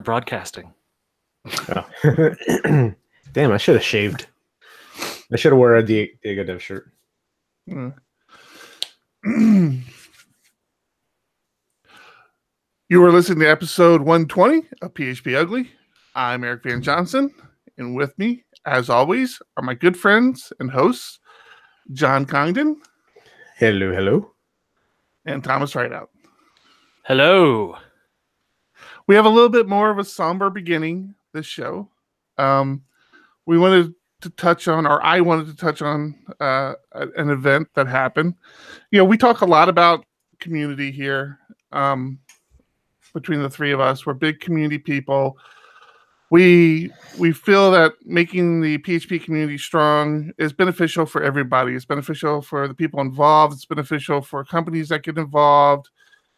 broadcasting. Oh. Damn, I should have shaved. I should have wore a DiegoDev shirt. You were listening to episode 120 of PHP Ugly. I'm Eric Van Johnson, and with me, as always, are my good friends and hosts, John Congdon. Hello, hello. And Thomas Rideout. Hello. We have a little bit more of a somber beginning this show. We wanted to touch on, or I wanted to touch on, an event that happened. You know, we talk a lot about community here. Between the three of us, we're big community people. We feel that making the PHP community strong is beneficial for everybody. It's beneficial for the people involved. It's beneficial for companies that get involved.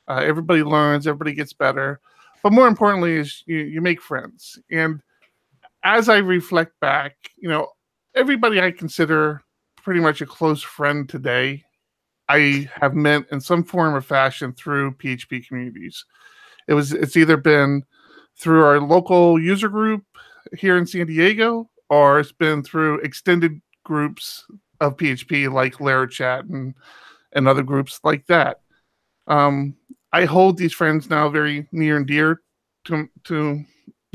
Everybody learns. Everybody gets better. But more importantly is you make friends. And as I reflect back, you know, everybody I consider pretty much a close friend today, I have met in some form or fashion through PHP communities. It's either been through our local user group here in San Diego, or it's been through extended groups of PHP like LaraChat and other groups like that. I hold these friends now very near and dear to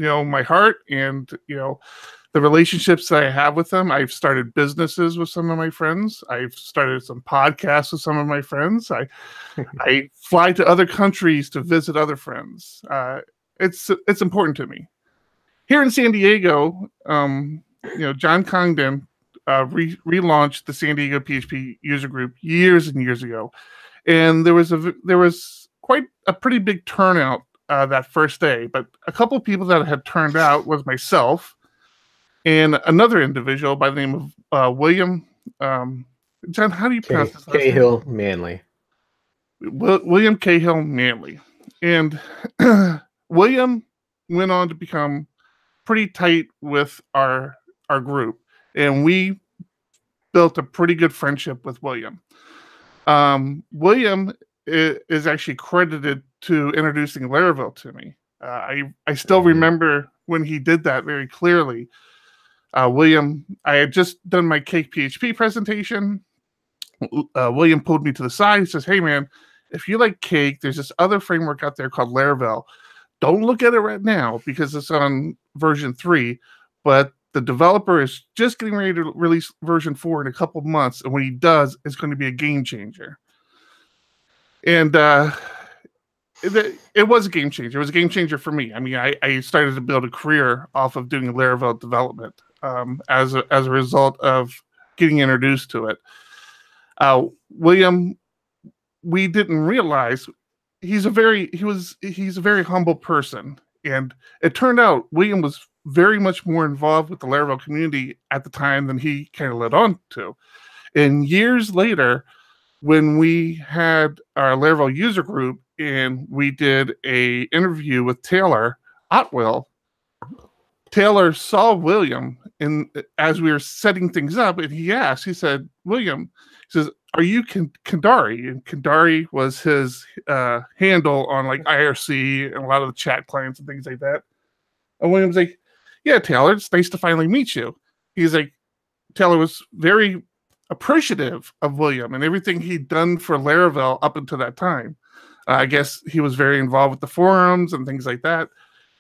you know, my heart, and you know, the relationships that I have with them. I've started businesses with some of my friends. I've started some podcasts with some of my friends. I fly to other countries to visit other friends. It's important to me. Here in San Diego, you know, John Congdon relaunched the San Diego PHP user group years and years ago, and there was quite a pretty big turnout that first day. But a couple of people that had turned out was myself and another individual by the name of William. John, how do you pronounce this? Cahill Manley. William Cahill Manley. And William went on to become pretty tight with our group, and we built a pretty good friendship with William. William is actually credited to introducing Laravel to me. I still remember when he did that very clearly. William, I had just done my Cake PHP presentation. William pulled me to the side. He says, "Hey man, if you like Cake, there's this other framework out there called Laravel. Don't look at it right now because it's on version 3, but the developer is just getting ready to release version 4 in a couple months, and when he does, it's going to be a game changer." And it was a game changer. It was a game changer for me. I mean, I started to build a career off of doing Laravel development as a result of getting introduced to it. William, we didn't realize he's a very humble person, and it turned out William was very much more involved with the Laravel community at the time than he kind of let on to. And years later, when we had our Laravel user group and we did a interview with Taylor Otwell, Taylor saw William as we were setting things up, and he said, "William," he says, "are you Kandari?" And Kandari was his handle on like IRC and a lot of the chat clients and things like that. And William's like, "Yeah, Taylor, it's nice to finally meet you." He's like, Taylor was very appreciative of William and everything he'd done for Laravel up until that time. I guess he was very involved with the forums and things like that.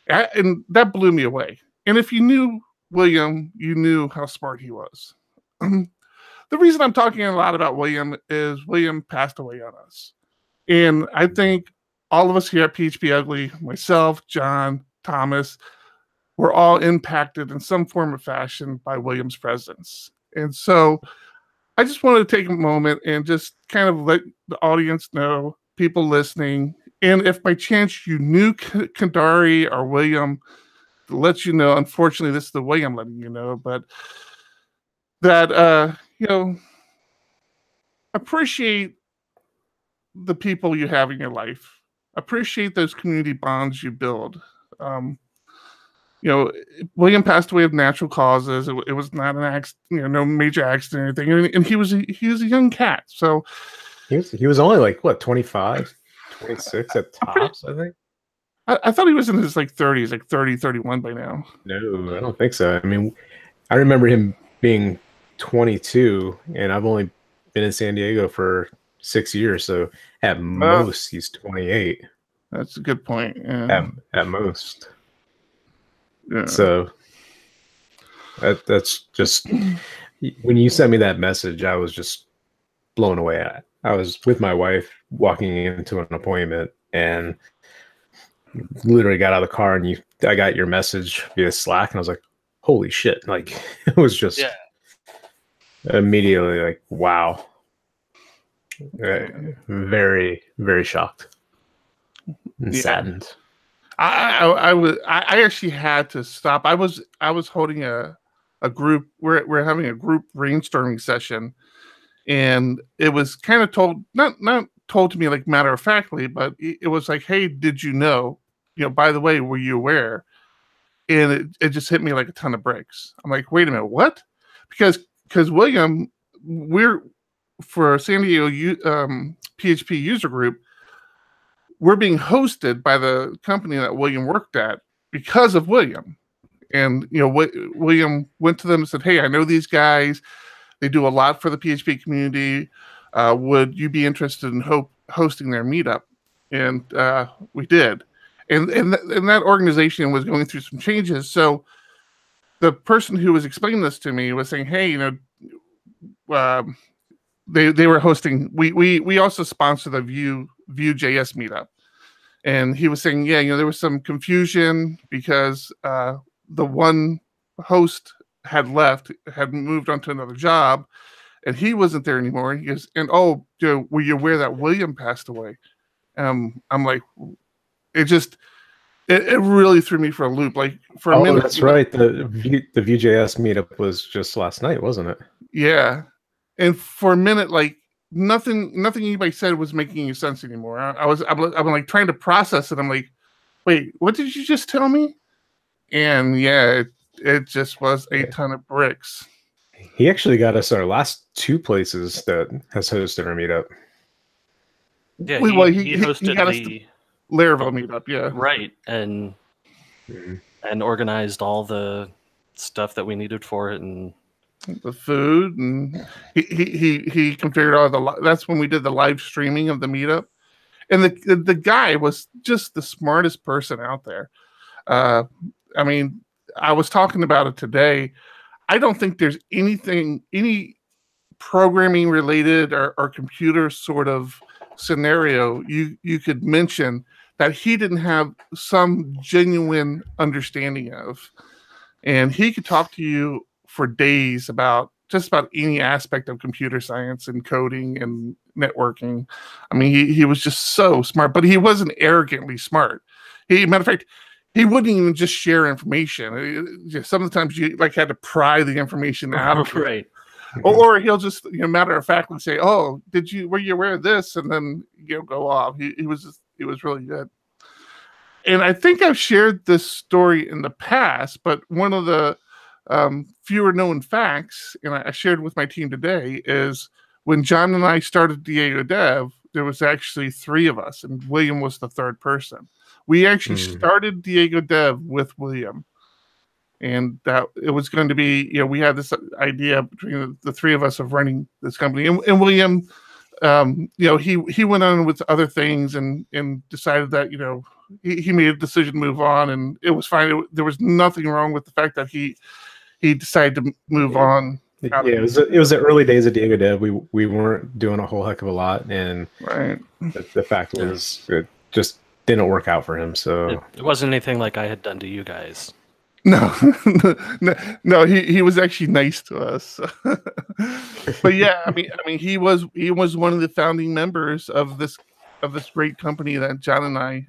And that blew me away. And if you knew William, you knew how smart he was. The reason I'm talking a lot about William is William passed away on us. And I think all of us here at PHP Ugly, myself, John, Thomas, we're all impacted in some form or fashion by William's presence. And so I just wanted to take a moment and just kind of let the audience know, people listening, and if by chance you knew Kandari or William, to let you know, unfortunately, this is the way I'm letting you know, but that, you know, appreciate the people you have in your life. Appreciate those community bonds you build. You know, William passed away of natural causes. It was not an accident, you know, no major accident or anything. And he was a young cat. So he was only like what, 25, 26 at tops, I think. I thought he was in his like 30s, like 30, 31 by now. No, I don't think so. I mean, I remember him being 22, and I've only been in San Diego for 6 years, so at most he's 28. That's a good point. Yeah. At most. Yeah. So that's just when you sent me that message, I was just blown away. I was with my wife walking into an appointment and literally got out of the car, and I got your message via Slack, and I was like, holy shit. Like, it was just immediately like, wow. Very, very shocked and saddened. I actually had to stop. I was holding a group. We're having a group brainstorming session, and it was kind of told, not told to me like matter of factly, but it was like, hey, did you know, by the way, were you aware? And it just hit me like a ton of bricks. I'm like, wait a minute, what? Because William, we're for San Diego PHP user group, we're being hosted by the company that William worked at because of William. And William went to them and said, hey, I know these guys. They do a lot for the PHP community. Would you be interested in hosting their meetup? And we did. And that organization was going through some changes. So the person who was explaining this to me was saying, hey, they were hosting. We also sponsor the Vue.js meetup. And he was saying, yeah, there was some confusion because the one host had left, had moved on to another job, and he wasn't there anymore. He goes, and were you aware that William passed away? I'm like, it really threw me for a loop. Like for a minute. That's right. The Vue.js meetup was just last night, wasn't it? Yeah, and for a minute, like nothing anybody said was making any sense anymore. I'm like trying to process it. I'm like, wait, what did you just tell me? And yeah, it just was a ton of bricks. He actually got us our last 2 places that has hosted our meetup. Yeah, he hosted got us the Laravel meetup, yeah. Right, and organized all the stuff that we needed for it, and the food, and he configured all that's when we did the live streaming of the meetup. And the guy was just the smartest person out there. I mean, I was talking about it today. I don't think there's any programming related or computer sort of scenario you could mention that he didn't have some genuine understanding of. And he could talk to you for days about just about any aspect of computer science and coding and networking. I mean, he was just so smart, but he wasn't arrogantly smart. Matter of fact, he wouldn't even just share information. Sometimes you like had to pry the information out of right. Or he'll just, matter of factly say, "Oh, were you aware of this?" And then go off. He was really good. And I think I've shared this story in the past, but one of the fewer known facts, and I shared with my team today, is when John and I started DiegoDev, there was actually 3 of us, and William was the 3rd person. We actually started DiegoDev with William, and that it was going to be, we had this idea between the 3 of us of running this company, and William, he went on with other things and decided that, he made a decision to move on, and it was fine. There was nothing wrong with the fact that he decided to move on. Yeah, it was the early days of DiegoDev. We weren't doing a whole heck of a lot, and right. The fact was it just didn't work out for him. So it wasn't anything like I had done to you guys. No, no, he was actually nice to us. But yeah, I mean, he was one of the founding members of this great company that John and I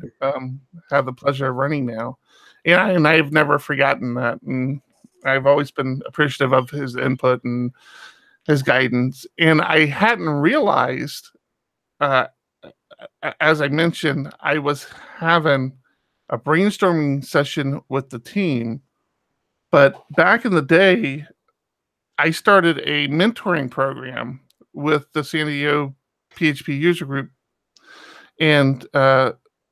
have the pleasure of running now, and I've never forgotten that, and I've always been appreciative of his input and his guidance. And I hadn't realized, as I mentioned, I was having a brainstorming session with the team. But back in the day, I started a mentoring program with the San Diego PHP user group. And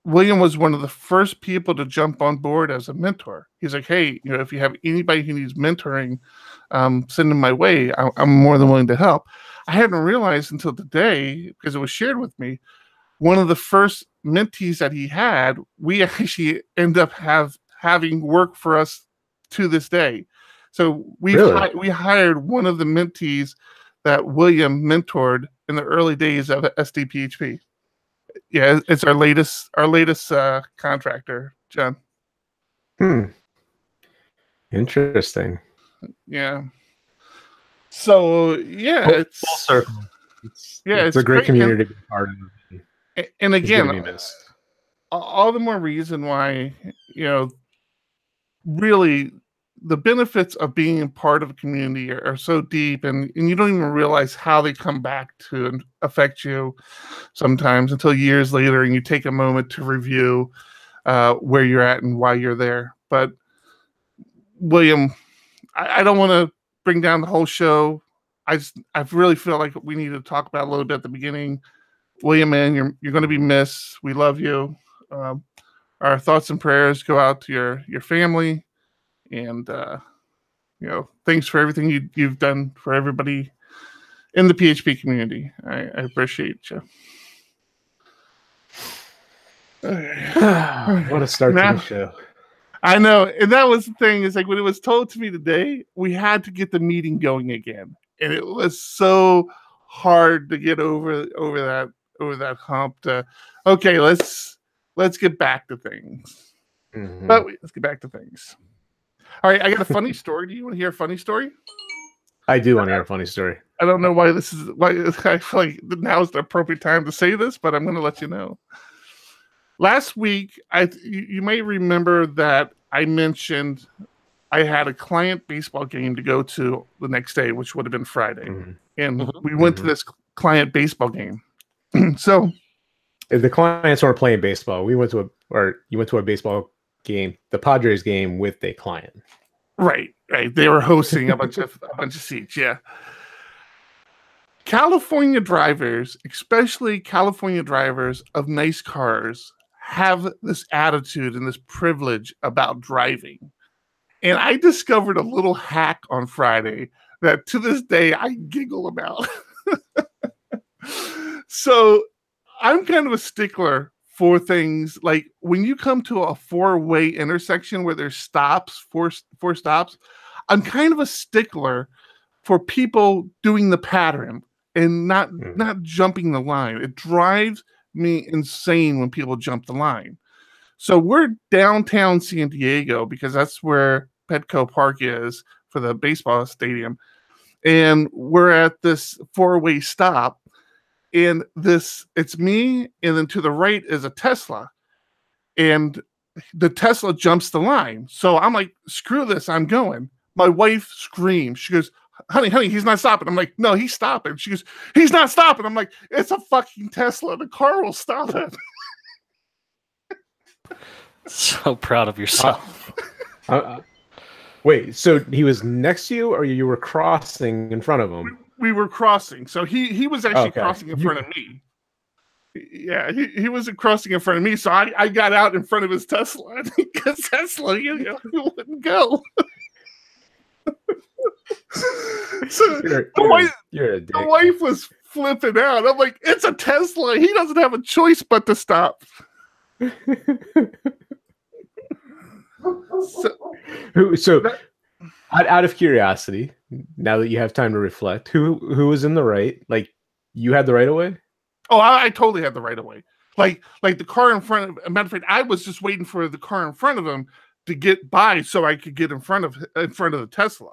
William was one of the first people to jump on board as a mentor. He's like, hey, if you have anybody who needs mentoring, send them my way. I'm more than willing to help. I hadn't realized until today, because it was shared with me, one of the first mentees that he had, we actually end up having work for us to this day. So we hired one of the mentees that William mentored in the early days of SDPHP. Yeah, it's our latest contractor, John. Interesting. Yeah. So yeah, it's full circle. It's a great community to be part of. And again, all the more reason why, really the benefits of being part of a community are so deep, and you don't even realize how they come back to affect you sometimes until years later, and you take a moment to review where you're at and why you're there. But William, I don't want to bring down the whole show. I really feel like we need to talk about a little bit at the beginning. William, man, you're going to be missed. We love you. Our thoughts and prayers go out to your family, and thanks for everything you've done for everybody in the PHP community. I appreciate you. What a start to the show. I know, and that was the thing. Is like when it was told to me today, we had to get the meeting going again, and it was so hard to get over that hump. Okay, let's get back to things. Mm-hmm. But let's get back to things. All right, I got a funny story. Do you want to hear a funny story? I do want to hear a funny story. I don't know why I feel like now is the appropriate time to say this, but I'm going to let you know. Last week, you may remember that I mentioned I had a client baseball game to go to the next day, which would have been Friday. Mm-hmm. And we went to this client baseball game. So if the clients weren't playing baseball, you went to a baseball game, the Padres game with a client. Right. They were hosting a bunch of seats. Yeah. California drivers, especially California drivers of nice cars, have this attitude and this privilege about driving. And I discovered a little hack on Friday that to this day I giggle about. So I'm kind of a stickler for things like when you come to a four-way intersection where there's stops, four stops, I'm kind of a stickler for people doing the pattern and not jumping the line. It drives me insane when people jump the line. So we're downtown San Diego because that's where Petco Park is for the baseball stadium. And we're at this four-way stop. And it's me, and then to the right is a Tesla. And the Tesla jumps the line. So I'm like, screw this, I'm going. My wife screams. She goes, honey, he's not stopping. I'm like, no, he's stopping. She goes, he's not stopping. I'm like, it's a fucking Tesla. The car will stop it. So proud of yourself. Wait, so he was next to you, or you were crossing in front of him? We were crossing. So he was actually crossing in front of me. Yeah, he wasn't crossing in front of me. So I got out in front of his Tesla. Because Tesla, he wouldn't go. So the wife was flipping out. I'm like, it's a Tesla. He doesn't have a choice but to stop. Out of curiosity, now that you have time to reflect, who was in the right? Like, you had the right of way? Oh, I totally had the right of way. Like the car in front of, matter of fact, I was just waiting for the car in front of him to get by so I could get in front of the Tesla.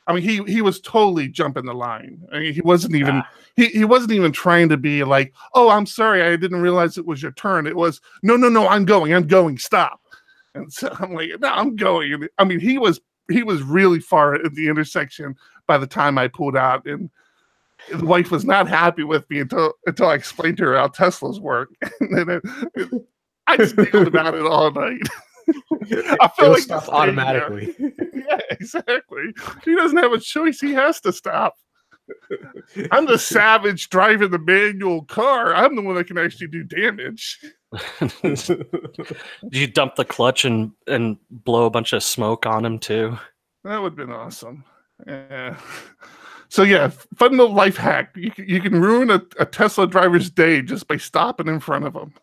I mean, he was totally jumping the line. I mean, he wasn't even he wasn't even trying to be like, oh, I'm sorry, I didn't realize it was your turn. It was no, I'm going, stop. And so I'm like, no, I'm going. I mean, he was really far at the intersection by the time I pulled out, and the wife was not happy with me until I explained to her how Teslas work. And then I just giggled about it all night. I feel like stuff automatically. Yeah, exactly. He doesn't have a choice. He has to stop. I'm the savage driving the manual car. I'm the one that can actually do damage. You dump the clutch and blow a bunch of smoke on him too. That would have been awesome. Yeah. So yeah, fun little life hack. You can ruin a Tesla driver's day just by stopping in front of them.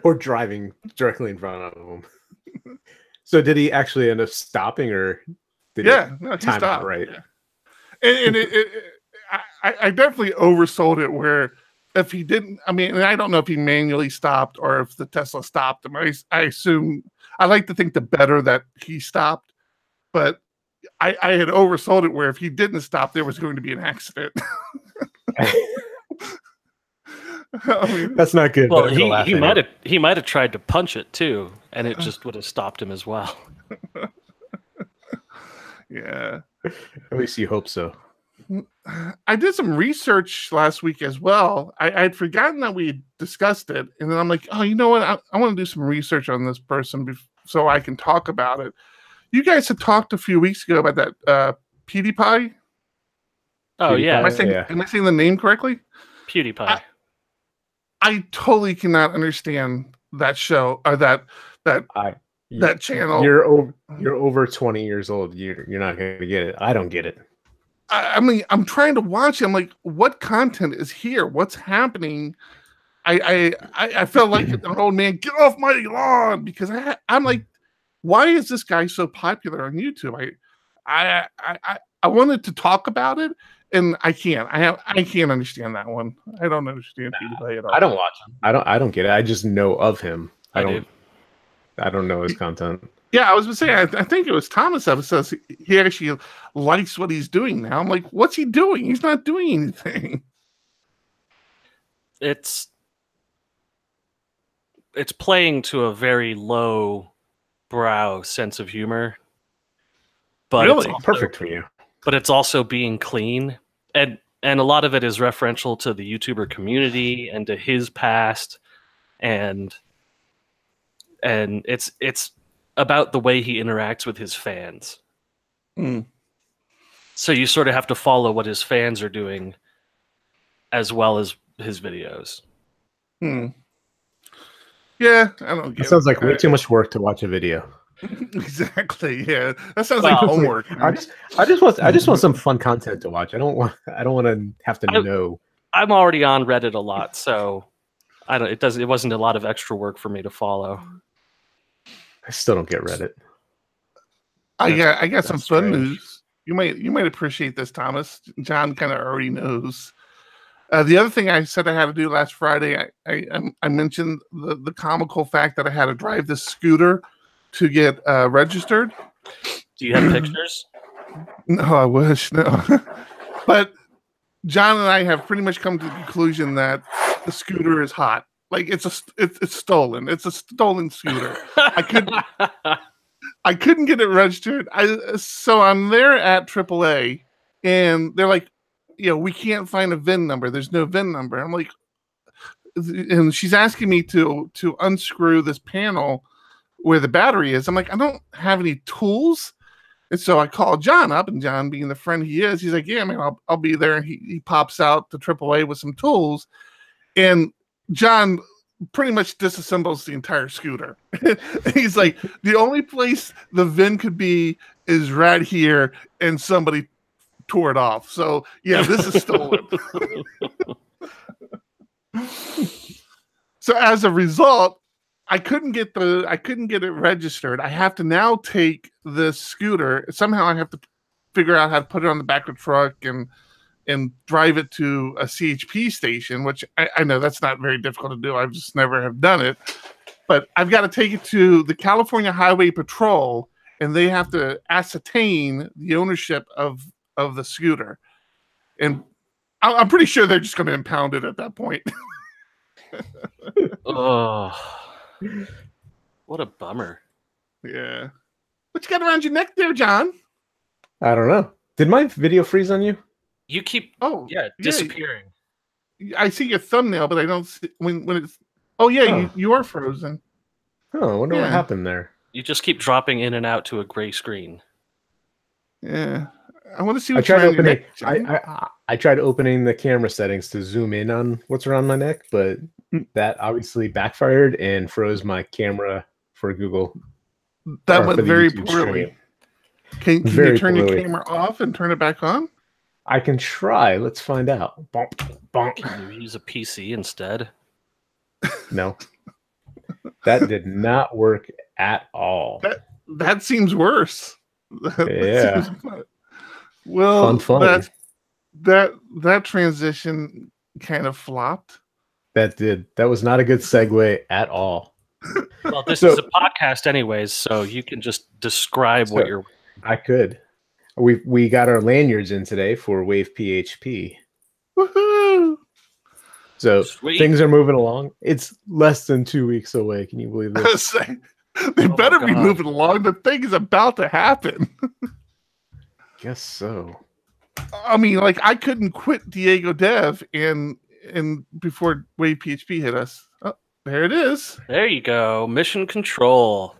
or driving directly in front of him. So did he actually end up stopping, or did he time stopped. Out right? Yeah. And I definitely oversold it. Where if he didn't, I mean, and I don't know if he manually stopped or if the Tesla stopped him. I assume, I like to think the better that he stopped, but I had oversold it where if he didn't stop, there was going to be an accident. I mean, that's not good. Well, he might have tried to punch it too, and it just would have stopped him as well. Yeah. At least you hope so. I did some research last week as well. I'd forgotten that we discussed it, and then I'm like, oh, you know what? I want to do some research on this person so I can talk about it. You guys had talked a few weeks ago about that PewDiePie. Oh, yeah. Am I saying the name correctly? PewDiePie. I totally cannot understand that show or that channel. You're over 20 years old. You're not going to get it. I don't get it. I mean, I'm trying to watch it. I'm like, what content is here? What's happening? I felt like an old man, get off my lawn, because I'm like, why is this guy so popular on YouTube? I wanted to talk about it, and I can't. I can't understand that one. I don't understand PewDiePie at all. I don't watch him. I don't get it. I just know of him. I don't know his content. Yeah, I was gonna say. I think it was Thomas that says he actually likes what he's doing now. I'm like, what's he doing? He's not doing anything. It's playing to a very low brow sense of humor, but really it's also, perfect for you. But it's also being clean, and a lot of it is referential to the YouTuber community and to his past, and it's about the way he interacts with his fans. So you sort of have to follow what his fans are doing as well as his videos. Yeah, I don't get it. Sounds like way too much work to watch a video. Exactly. Yeah, that sounds like homework. I just want some fun content to watch. I don't want to have to know. I'm already on Reddit a lot, so it wasn't a lot of extra work for me to follow. I still don't get Reddit. I got some fun news. You might appreciate this, Thomas. John kind of already knows. The other thing I said I had to do last Friday, I mentioned the comical fact that I had to drive this scooter to get registered. Do you have pictures? No, I wish. No. But John and I have pretty much come to the conclusion that the scooter is hot. Like it's stolen. It's a stolen scooter. I couldn't get it registered. So I'm there at AAA, and they're like, we can't find a VIN number. There's no VIN number. I'm like, and she's asking me to unscrew this panel where the battery is. I'm like, I don't have any tools. And so I call John up, and John, being the friend he is, he's like, yeah, man, I'll be there. And he pops out to AAA with some tools, and John pretty much disassembles the entire scooter. He's like, the only place the VIN could be is right here, and somebody tore it off. So yeah, this is stolen. So as a result, I couldn't get it registered. I have to now take this scooter. Somehow I have to figure out how to put it on the back of the truck and drive it to a CHP station, which I know that's not very difficult to do. I've just never have done it. But I've got to take it to the California Highway Patrol, and they have to ascertain the ownership of the scooter. And I'm pretty sure they're just going to impound it at that point. Oh, what a bummer. Yeah. What you got around your neck there, John? I don't know. Did my video freeze on you? You keep disappearing. I see your thumbnail, but I don't see when it's. Oh yeah, you are frozen. Oh, I wonder what happened there. You just keep dropping in and out to a gray screen. Yeah, I want to see. I tried opening the camera settings to zoom in on what's around my neck, but That obviously backfired and froze my camera for Google. That or went for the very YouTube poorly. stream. Can you Very turn your poorly. camera off and turn it back on? I can try. Let's find out. Bonk, bonk. Can you use a PC instead? No. That did not work at all. That seems worse. Yeah. Well, Fun. that transition kind of flopped. That did. That was not a good segue at all. Well, this is a podcast anyways, so you can just describe what you're... I could. We got our lanyards in today for Wave PHP. Woohoo! So Sweet. things are moving along. It's less than 2 weeks away. Can you believe this? They Oh better my be God. moving along. The thing is about to happen. Guess so. I mean, like, I couldn't quit DiegoDev and before Wave PHP hit us. Oh, there it is. There you go. Mission control.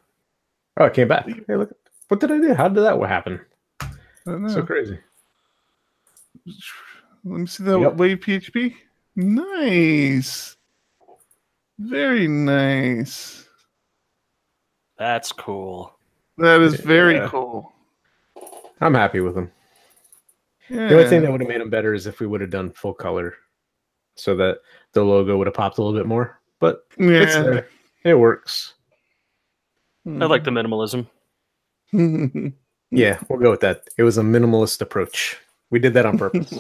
Oh, it came back. Hey, look. What did I do? How did that happen? I don't know. So crazy. Let me see the Yep. Wave PHP. Nice. Very nice. That's cool. That is very Yeah. cool. I'm happy with them. Yeah. The only thing that would have made them better is if we would have done full color, so that the logo would have popped a little bit more. But it's yeah. there. It works. I like the minimalism. Yeah, we'll go with that. It was a minimalist approach. We did that on purpose.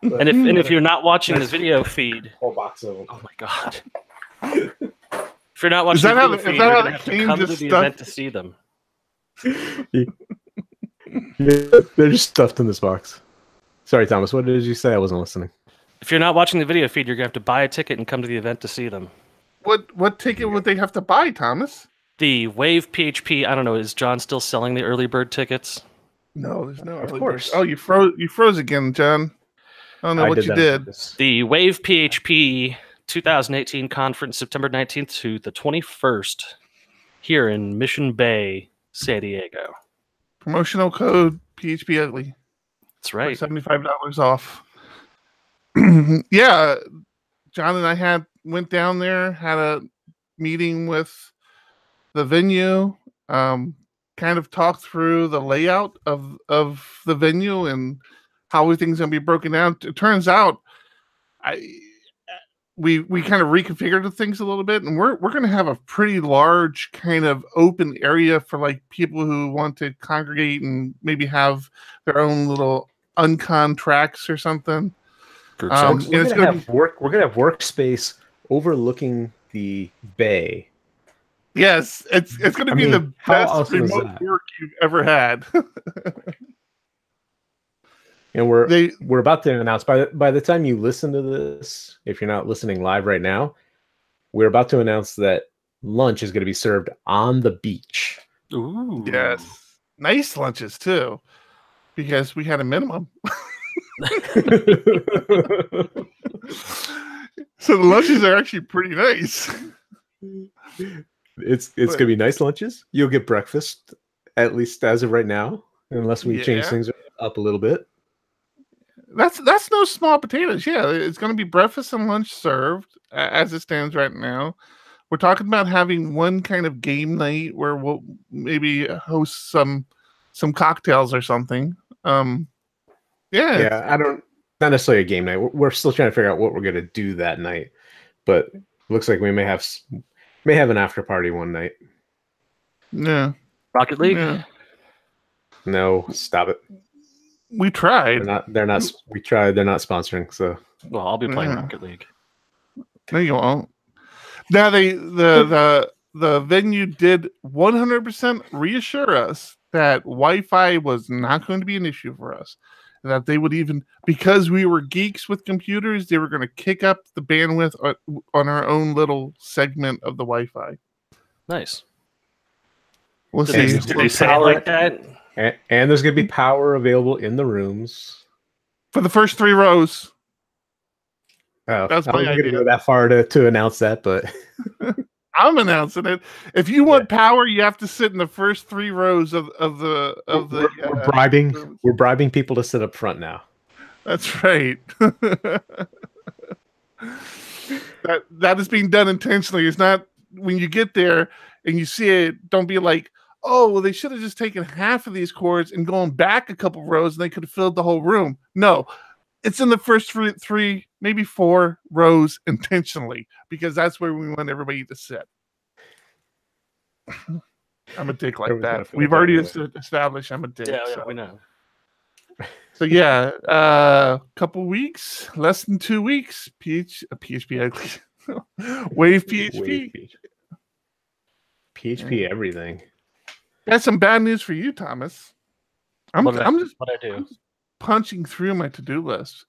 And if you're not watching the video feed, whole box of them. oh my God. If you're not watching that the how video the- feed, is you're that how going to the have to king come to just the stuck- event to see them. Yeah, they're just stuffed in this box. Sorry, Thomas. What did you say? I wasn't listening. If you're not watching the video feed, you're going to have to buy a ticket and come to the event to see them. What ticket would they have to buy, Thomas? The Wave PHP, I don't know, is John still selling the early bird tickets? No, there's no. Of early course. bird. Oh, you froze again, John. I don't know what you that on did. purpose. The Wave PHP 2018 conference, September 19th to the 21st, here in Mission Bay, San Diego. Promotional code PHP Ugly. That's right. $75 off. Yeah, John and I went down there, had a meeting with the venue, kind of talked through the layout of the venue and how everything's going to be broken down. It turns out we kind of reconfigured things a little bit, and we're going to have a pretty large kind of open area for like people who want to congregate and maybe have their own little uncon tracks or something. Group Um, sex. We're it's gonna gonna have we're gonna have workspace overlooking the bay. Yes, it's going to I be mean, the how best awesome is remote that? work you've ever had. And we're They about to announce by the time you listen to this, if you're not listening live right now, we're about to announce that lunch is going to be served on the beach. Ooh. yes, nice lunches too, because we had a minimum. So the lunches are actually pretty nice. It's gonna be nice lunches. You'll get breakfast, at least as of right now, unless we change Yeah. things up a little bit. That's no small potatoes. Yeah, it's going to be breakfast and lunch served as it stands right now. We're talking about having one kind of game night where we'll maybe host some cocktails or something. Yeah, not necessarily a game night. We're still trying to figure out what we're gonna do that night, but it looks like we may have an after party one night. Yeah. Rocket League? Yeah. No, stop it. We tried. They're not. We tried. They're not sponsoring. So Well, I'll be playing Yeah. Rocket League. No, you won't. Now the venue did 100% reassure us that Wi-Fi was not going to be an issue for us. That they would even, because we were geeks with computers, they were going to kick up the bandwidth on our own little segment of the Wi-Fi. Nice. We'll Did see. they say it like that? and there's gonna be power available in the rooms. For the first 3 rows. Oh, That's I my wasn't gonna idea. go that far to announce that, but I'm announcing it. If you want power, you have to sit in the first 3 rows of the we're bribing. We're bribing people to sit up front now. That's right. That is being done intentionally. It's not when you get there and you see it, don't be like, oh, well, they should have just taken half of these chords and gone back a couple rows and they could have filled the whole room. No, it's in the first three, maybe 4 rows intentionally, because that's where we want everybody to sit. I'm a dick like that. We've already established I'm a dick. Yeah, so. we know. So yeah, couple weeks, less than 2 weeks. PHP ugly. Wave PHP. PHP everything. That's some bad news for you, Thomas. I'm just punching through my to-do list.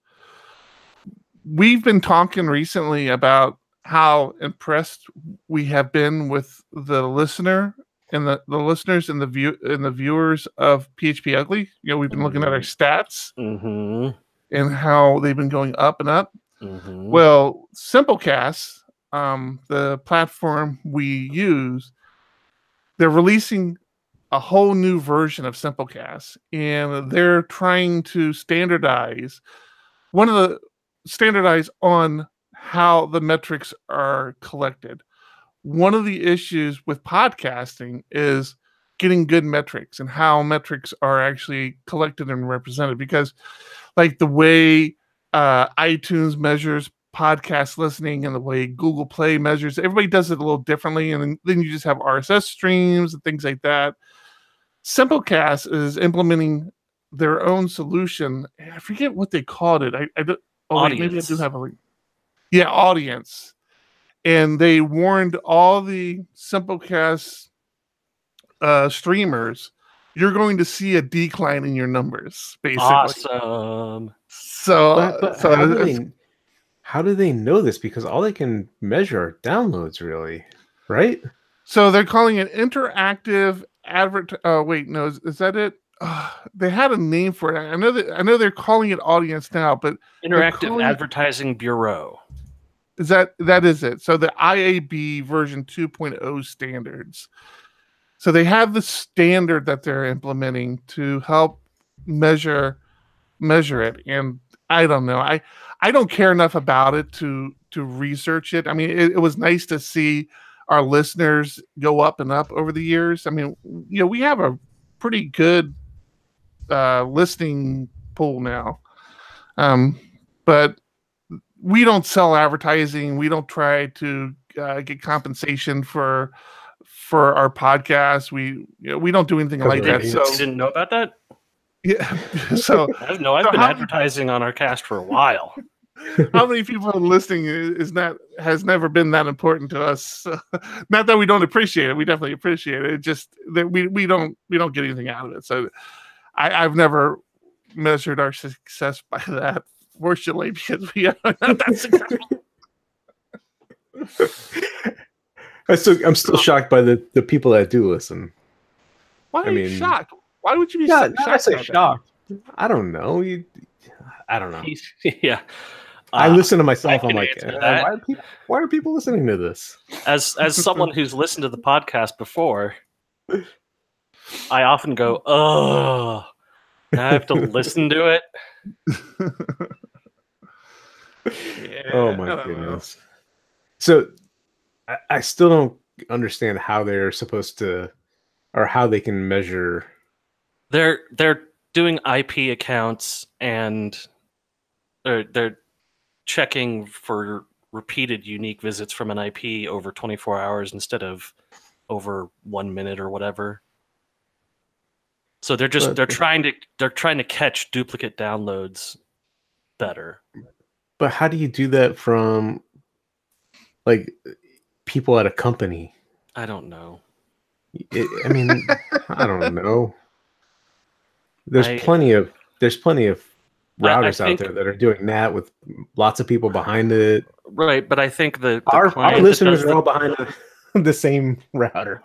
We've been talking recently about how impressed we have been with the listener and the listeners and the viewers of PHP Ugly. You know, we've been looking at our stats and how they've been going up and up. Well, Simplecast, the platform we use, they're releasing a whole new version of Simplecast, and they're trying to standardize on how the metrics are collected. One of the issues with podcasting is getting good metrics and how metrics are actually collected and represented, because like the way iTunes measures podcast listening and the way Google Play measures, everybody does it a little differently, and then you just have RSS streams and things like that. Simplecast is implementing their own solution. I forget what they called it. Maybe I do have a link. Yeah, audience. And they warned all the Simplecast streamers, you're going to see a decline in your numbers, basically. Awesome. So, how do they know this? Because all they can measure are downloads, really, right? So they're calling it interactive wait, no, is that it? They had a name for it. I know they're calling it audience now, but Interactive Advertising Bureau. That is it. So the IAB version 2.0 standards. So they have the standard that they're implementing to help measure it. And I don't know. I don't care enough about it to research it. I mean, it was nice to see our listeners go up and up over the years. I mean, you know, we have a pretty good listening pool now. But we don't sell advertising. We don't try to get compensation for our podcast. We don't do anything like that. So you didn't know about that? Yeah. So I've been advertising on our cast for a while. How many people are listening has never been that important to us. Not that we don't appreciate it. We definitely appreciate it. It's just that we don't get anything out of it. So I've never measured our success by that, fortunately, because we are not that successful. I'm still shocked by the people that do listen. Why are you shocked? Why would you be shocked? I say shocked. I don't know. I don't know. Yeah. I listen to myself. I'm like, why are people listening to this? As someone who's listened to the podcast before, I often go, oh, now I have to listen to it. Oh my goodness. So I still don't understand how they're supposed to, or how they can measure. They're doing IP accounts, and they're checking for repeated unique visits from an IP over 24 hours instead of over 1 minute or whatever. So they're trying to catch duplicate downloads better. But how do you do that from like people at a company? I don't know. I mean, I don't know. There's plenty of routers out there that are doing that with lots of people behind it. Right, but I think our listeners are all behind the same router.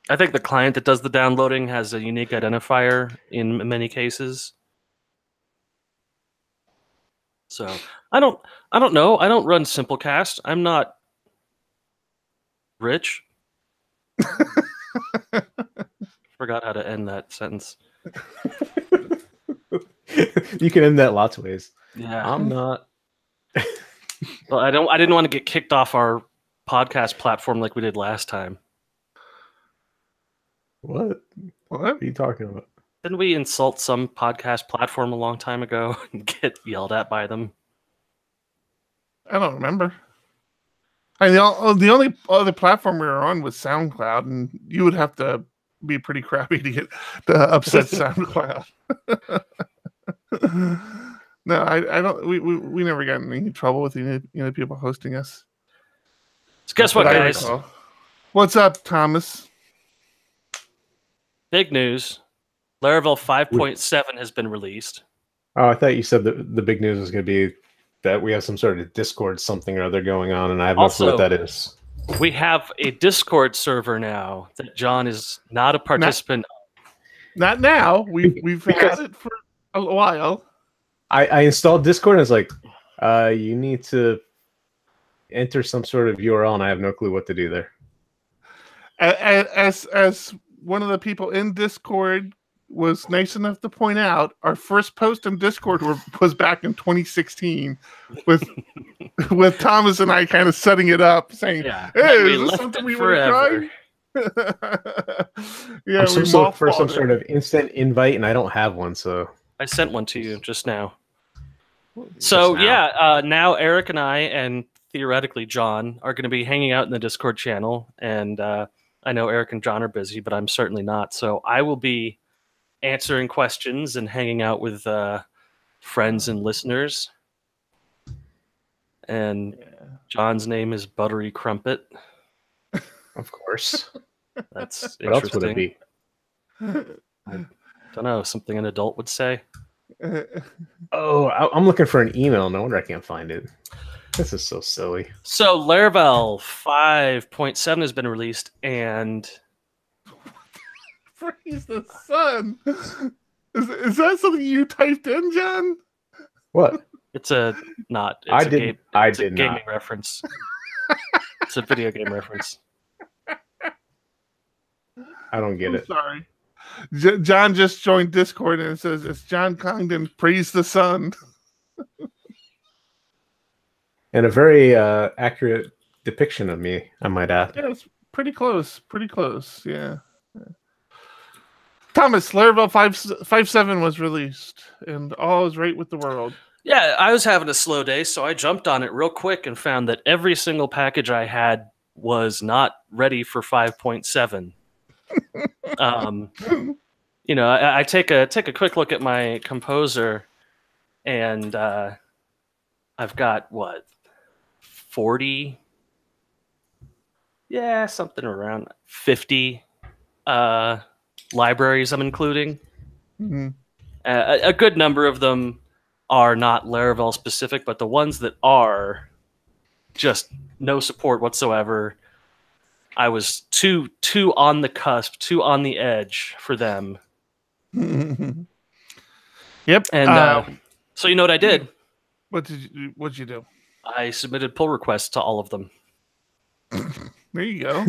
I think the client that does the downloading has a unique identifier in many cases. So I don't know. I don't run Simplecast. I'm not rich. Forgot how to end that sentence. You can end that lots of ways. Yeah. I'm not. Well, I didn't want to get kicked off our podcast platform like we did last time. What? What? What are you talking about? Didn't we insult some podcast platform a long time ago and get yelled at by them? I don't remember. The only other platform we were on was SoundCloud, and you would have to be pretty crappy to get to upset SoundCloud. No, I don't. We never got in any trouble with any people hosting us. So guess what, guys? What's up, Thomas? Big news. Laravel 5.7 has been released. Oh, I thought you said the big news was going to be that we have some sort of Discord something or other going on, and I have no clue what that is. We have a Discord server now that John is not a participant. Not now. We've had it for a while. I installed Discord and it's like, you need to enter some sort of URL, and I have no clue what to do there. As one of the people in Discord was nice enough to point out, our first post in Discord was back in 2016 with Thomas and I kind of setting it up, saying, "Hey, is this something we want to try?" Yeah, I'm supposed to look for some sort of instant invite, and I don't have one, so I sent one to you just now. So now Eric and I, and theoretically John, are going to be hanging out in the Discord channel, and I know Eric and John are busy, but I'm certainly not. So I will be answering questions and hanging out with friends and listeners. And John's name is Buttery Crumpet. Of course. That's what else would it be? I don't know. Something an adult would say. Oh, I'm looking for an email. No wonder I can't find it. This is so silly. So Laravel 5.7 has been released, and praise the sun. Is that something you typed in, John? What? It's a not. It's I a did. It's a gaming reference. It's a video game reference. I don't get it. Sorry. John just joined Discord and it says it's John Congdon. Praise the sun. And a very accurate depiction of me, I might add. Yeah, it's pretty close. Pretty close. Yeah. Thomas, Laravel 5.7 was released, and all is right with the world. Yeah, I was having a slow day, so I jumped on it real quick and found that every single package I had was not ready for 5.7. You know, I take a quick look at my composer, and I've got what, 40? Yeah, something around 50 libraries I'm including. Mm-hmm. A good number of them are not Laravel specific, but the ones that are, just no support whatsoever. I was too on the cusp, too on the edge for them. Yep. And so you know what I did? What'd you do? I submitted pull requests to all of them. There you go.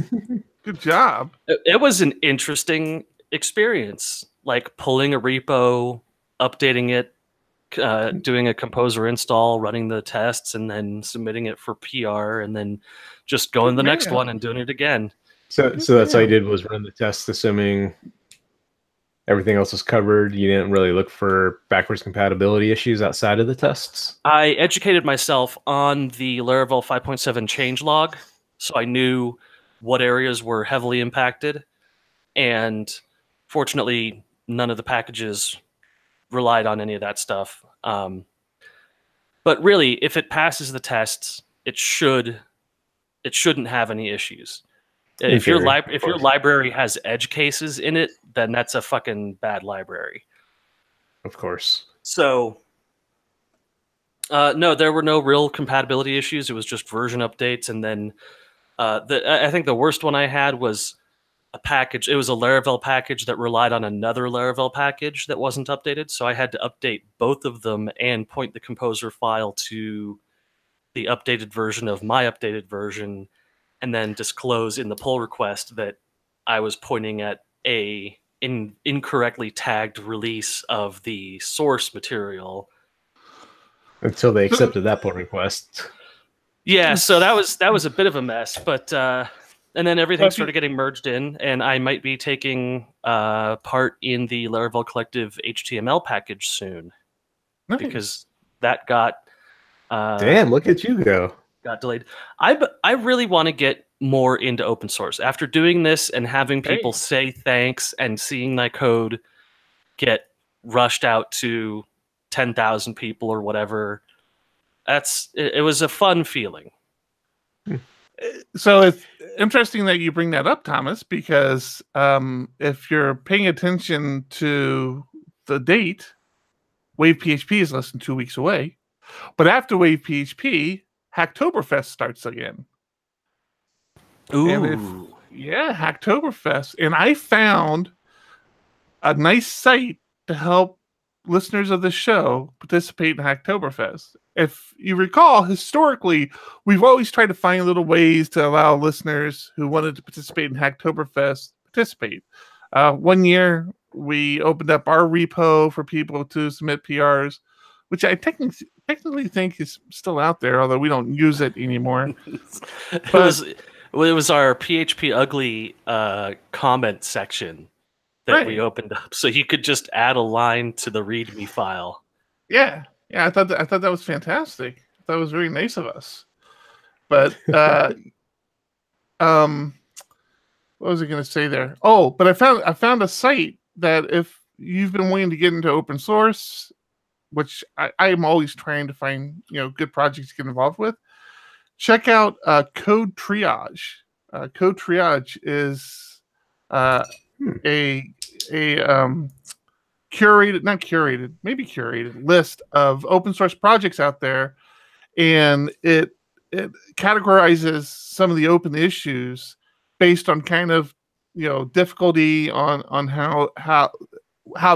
Good job. It was an interesting experience, like pulling a repo, updating it, doing a composer install, running the tests, and then submitting it for PR, and then just going to the next one and doing it again. So that's all you did, was run the tests, assuming everything else was covered. You didn't really look for backwards compatibility issues outside of the tests? I educated myself on the Laravel 5.7 changelog, so I knew what areas were heavily impacted, and fortunately, none of the packages relied on any of that stuff. But really, if it passes the tests, it shouldn't have any issues. If your library has edge cases in it, then that's a fucking bad library. Of course. So, no, there were no real compatibility issues. It was just version updates, and then I think the worst one I had was a package. It was a Laravel package that relied on another Laravel package that wasn't updated, so I had to update both of them and point the composer file to the updated version of my updated version, and then disclose in the pull request that I was pointing at a incorrectly tagged release of the source material. Until they accepted that pull request. Yeah, so that was a bit of a mess, but and then everything started getting merged in, and I might be taking part in the Laravel Collective HTML package soon because that got damn, look at you go. Got delayed. I really want to get more into open source after doing this and having people say thanks and seeing my code get rushed out to 10,000 people or whatever. It was a fun feeling. So it's interesting that you bring that up, Thomas, because if you're paying attention to the date, Wave PHP is less than 2 weeks away. But after Wave PHP, Hacktoberfest starts again. Ooh. Hacktoberfest. And I found a nice site to help listeners of the show participate in Hacktoberfest. If you recall, historically, we've always tried to find little ways to allow listeners who wanted to participate in Hacktoberfest participate. 1 year, we opened up our repo for people to submit PRs, which I technically think is still out there, although we don't use it anymore. It was our PHP Ugly comment section that we opened up, so you could just add a line to the README file. Yeah, I thought that was fantastic. That was very nice of us. But what was I going to say there? Oh, but I found a site that if you've been wanting to get into open source, which I am always trying to find good projects to get involved with, check out Code Triage. Code Triage is a curated list of open source projects out there, and it categorizes some of the open issues based on kind of difficulty on how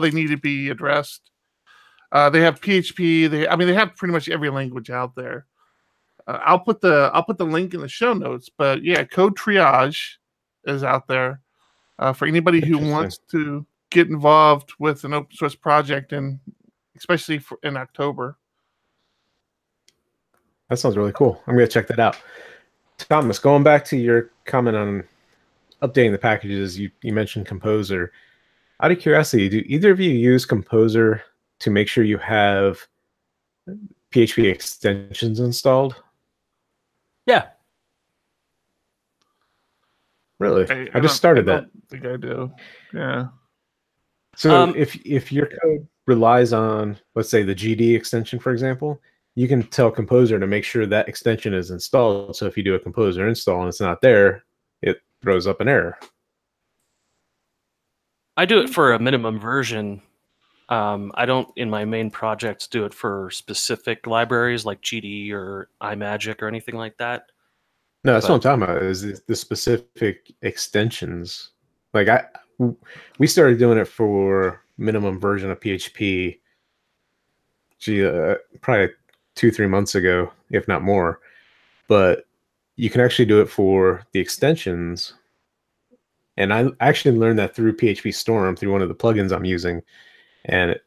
they need to be addressed. They have PHP. They have pretty much every language out there. I'll put the link in the show notes. But yeah, Code Triage is out there for anybody who wants to get involved with an open source project, and especially in October. That sounds really cool. I'm going to check that out. Thomas, going back to your comment on updating the packages, you mentioned Composer. Out of curiosity, do either of you use Composer to make sure you have PHP extensions installed? Yeah. Really? I just started that. I think I do. Yeah. So if your code relies on, let's say, the GD extension, for example, you can tell Composer to make sure that extension is installed. So if you do a Composer install and it's not there, it throws up an error. I do it for a minimum version. I don't, in my main projects, do it for specific libraries like GD or iMagick or anything like that. No, that's what I'm talking about, is the specific extensions. Like we started doing it for minimum version of PHP probably 2-3 months ago, if not more. But you can actually do it for the extensions. And I actually learned that through PHP Storm, through one of the plugins I'm using. And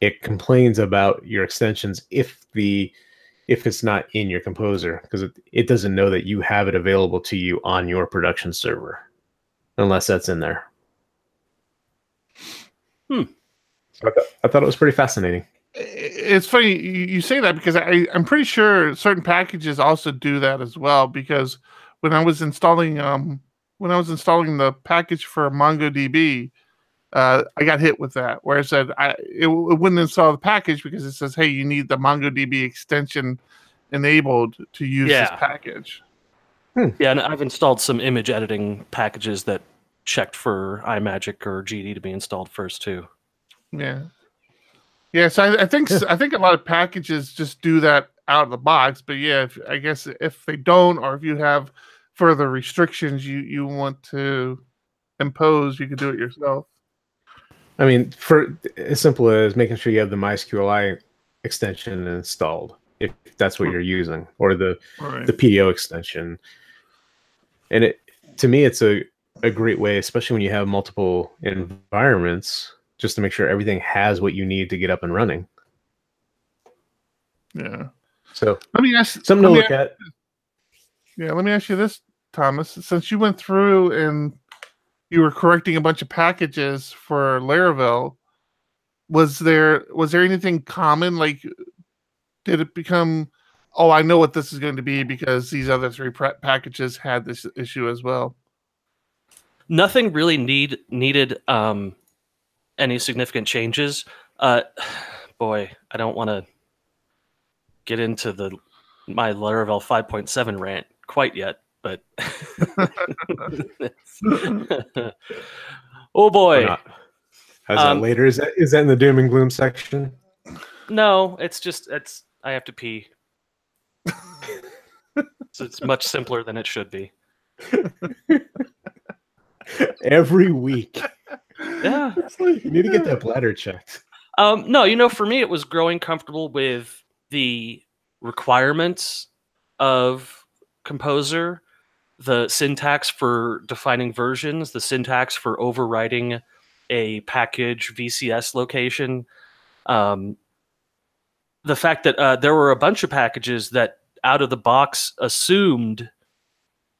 it complains about your extensions if it's not in your Composer, because it doesn't know that you have it available to you on your production server, unless that's in there. So I thought it was pretty fascinating. It's funny you say that, because I'm pretty sure certain packages also do that as well. Because when I was installing the package for MongoDB, I got hit with that, where it said it wouldn't install the package because it says, hey, you need the MongoDB extension enabled to use this package. Yeah, and I've installed some image editing packages that checked for iMagick or GD to be installed first too. Yeah. So I think a lot of packages just do that out of the box. But yeah, I guess if they don't, or if you have further restrictions you want to impose, you can do it yourself. I mean, for as simple as making sure you have the MySQLi extension installed, if that's what you're using, or the PDO extension. And to me, it's a great way, especially when you have multiple environments, just to make sure everything has what you need to get up and running. Yeah. So let me ask something to look at. Yeah, let me ask you this, Thomas. Since you went through and you were correcting a bunch of packages for Laravel, was there anything common? Like, did it become, oh, I know what this is going to be because these other three packages had this issue as well? Nothing really needed any significant changes. Boy, I don't want to get into my Laravel 5.7 rant quite yet, but oh boy. How's that later? Is that in the doom and gloom section? No, it's I have to pee. So it's much simpler than it should be. Every week. Yeah. You need to get that bladder checked. No, for me, it was growing comfortable with the requirements of Composer, the syntax for defining versions, the syntax for overriding a package VCS location. The fact that there were a bunch of packages that out of the box assumed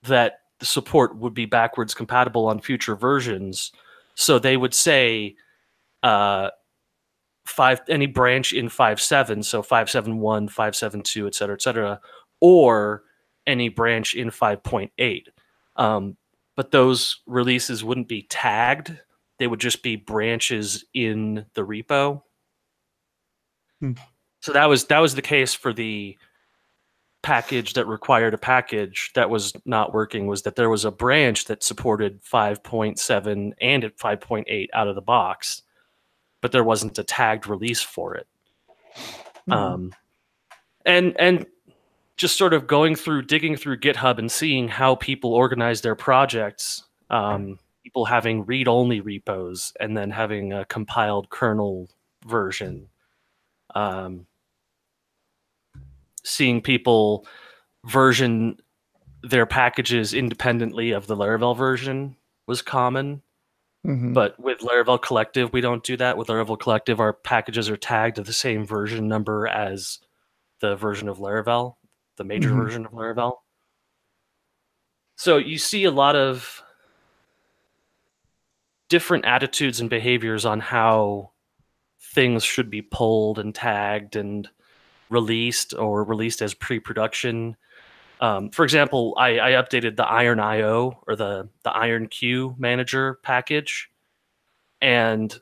that the support would be backwards compatible on future versions. So they would say any branch in 5.7, so 5.7.1, 5.7.2, et cetera, or any branch in 5.8. But those releases wouldn't be tagged. They would just be branches in the repo. So that was the case for the package that required a package that was not working, was that there was a branch that supported 5.7 and at 5.8 out of the box, but there wasn't a tagged release for it. And just sort of digging through GitHub and seeing how people organize their projects, people having read-only repos and then having a compiled kernel version. Seeing people version their packages independently of the Laravel version was common. But with Laravel Collective, we don't do that. With Laravel Collective, our packages are tagged to the same version number as the version of Laravel, the major version of Laravel. So you see a lot of different attitudes and behaviors on how things should be pulled and tagged and released or released as pre-production. For example, I updated the Iron IO or the Iron Q manager package, and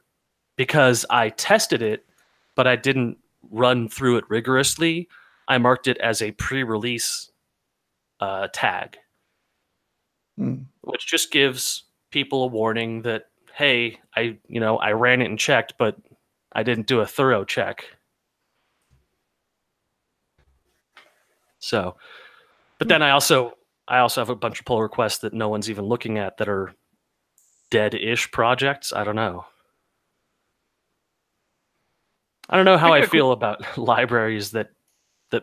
because I tested it, but I didn't run through it rigorously, I marked it as a pre-release tag, which just gives people a warning that, hey, I ran it and checked, but I didn't do a thorough check. So, but then I also have a bunch of pull requests that no one's even looking at that are dead-ish projects. I don't know how I feel about libraries that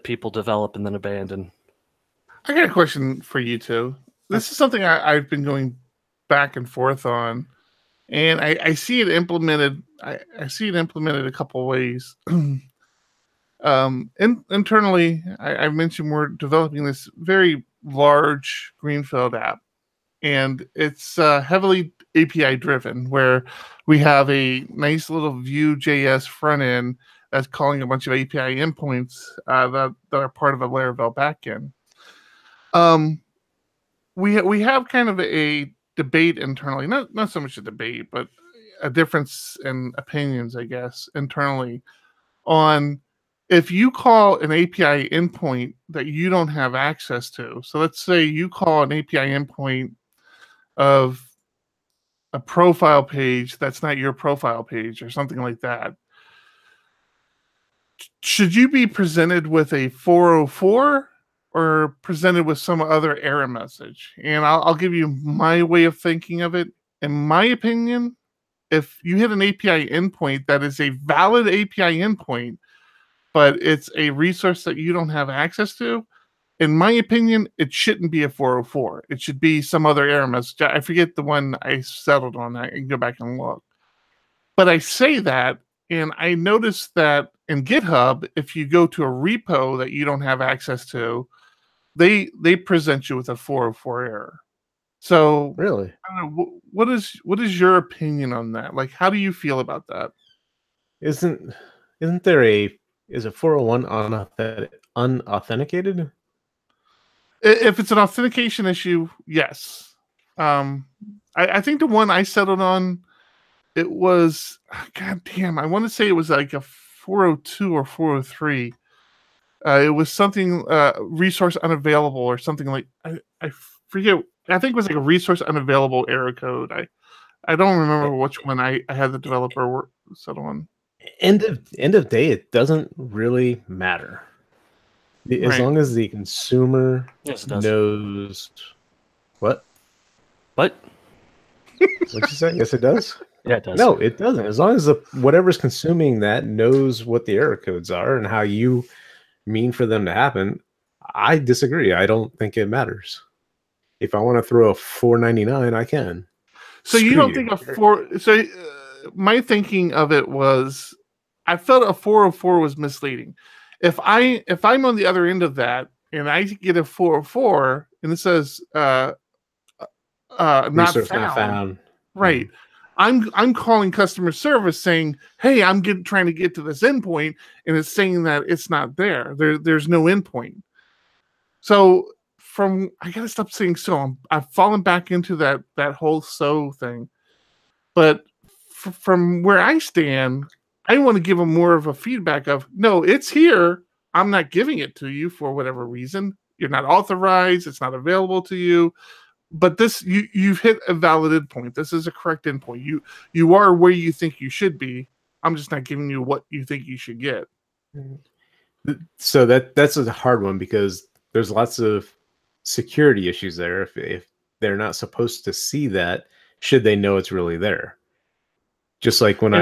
people develop and then abandon. I got a question for you two. This is something I've been going back and forth on, and I see it implemented. I see it implemented a couple ways. Internally, I mentioned we're developing this very large greenfield app, and it's heavily API driven, where we have a nice little Vue.js front end that's calling a bunch of API endpoints that are part of a Laravel backend. We have kind of a debate internally, not so much a debate, but a difference in opinions, I guess, internally on if you call an API endpoint that you don't have access to. So let's say you call an API endpoint of a profile page that's not your profile page or something like that. Should you be presented with a 404 or presented with some other error message? And I'll give you my way of thinking of it. In my opinion, if you hit an API endpoint that is a valid API endpoint, but it's a resource that you don't have access to, in my opinion, it shouldn't be a 404. It should be some other error message. I forget the one I settled on. I can go back and look. But I say that and I noticed that in GitHub, if you go to a repo that you don't have access to, they present you with a 404 error. So Really? I don't know, what is your opinion on that? Like, how do you feel about that? Isn't there is it 401 unauthenticated? If it's an authentication issue, yes. I think the one I settled on, it was, god damn, I want to say it was like a 402 or 403. It was something resource unavailable or something like I forget. I think it was like a resource unavailable error code. I don't remember which one I had the developer work settle on. End of day, it doesn't really matter. As long as the consumer knows what? What? What'd you say? Yes, it does. Yeah, it does. No, it doesn't. As long as whatever's consuming that knows what the error codes are and how you mean for them to happen, I disagree. I don't think it matters. If I want to throw a 499, I can. So you don't think my thinking of it was, I felt a 404 was misleading. If I'm on the other end of that and I get a 404 and it says not found, right? I'm calling customer service saying, hey, I'm trying to get to this endpoint, and it's saying that it's not there. There's no endpoint. So I gotta stop saying so. I've fallen back into that whole so thing. But from where I stand, I want to give them more of a feedback of, no, it's here. I'm not giving it to you for whatever reason. You're not authorized. It's not available to you. But this, you've hit a valid endpoint. This is a correct endpoint. You are where you think you should be. I'm just not giving you what you think you should get. So that's a hard one because there's lots of security issues there. If they're not supposed to see that, should they know it's really there? Just like when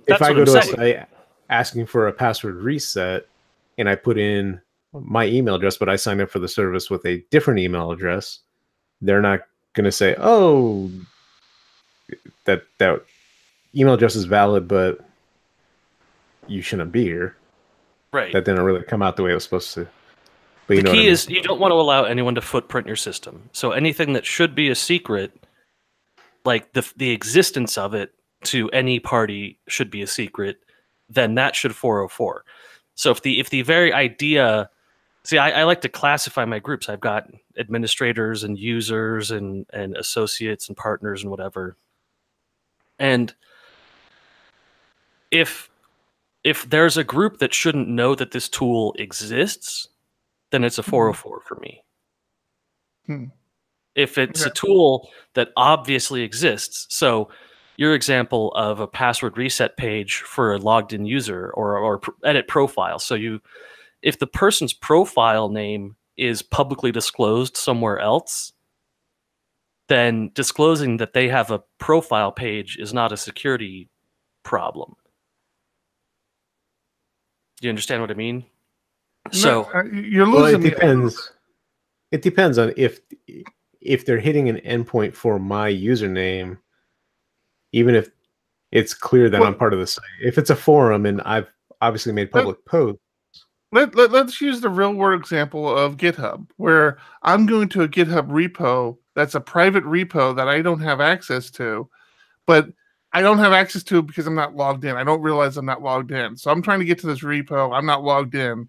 if I go to a site asking for a password reset and I put in my email address, but I signed up for the service with a different email address, they're not going to say, oh, that email address is valid, but you shouldn't be here. Right. That didn't really come out the way it was supposed to. But the key is you don't want to allow anyone to footprint your system. So anything that should be a secret, like the existence of it to any party should be a secret, then that should 404. So if the very idea, see, I like to classify my groups. I've got administrators and users and associates and partners and whatever. And if there's a group that shouldn't know that this tool exists, then it's a 404 for me. If it's a tool that obviously exists, so your example of a password reset page for a logged in user or edit profile. So if the person's profile name is publicly disclosed somewhere else, then disclosing that they have a profile page is not a security problem. Do you understand what I mean? So you're losing me. It depends on if they're hitting an endpoint for my username, even if it's clear that I'm part of the site. If it's a forum and I've obviously made public posts. Let's use the real world example of GitHub, where I'm going to a GitHub repo that's a private repo that I don't have access to, but I don't have access to it because I'm not logged in. I don't realize I'm not logged in. So I'm trying to get to this repo. I'm not logged in.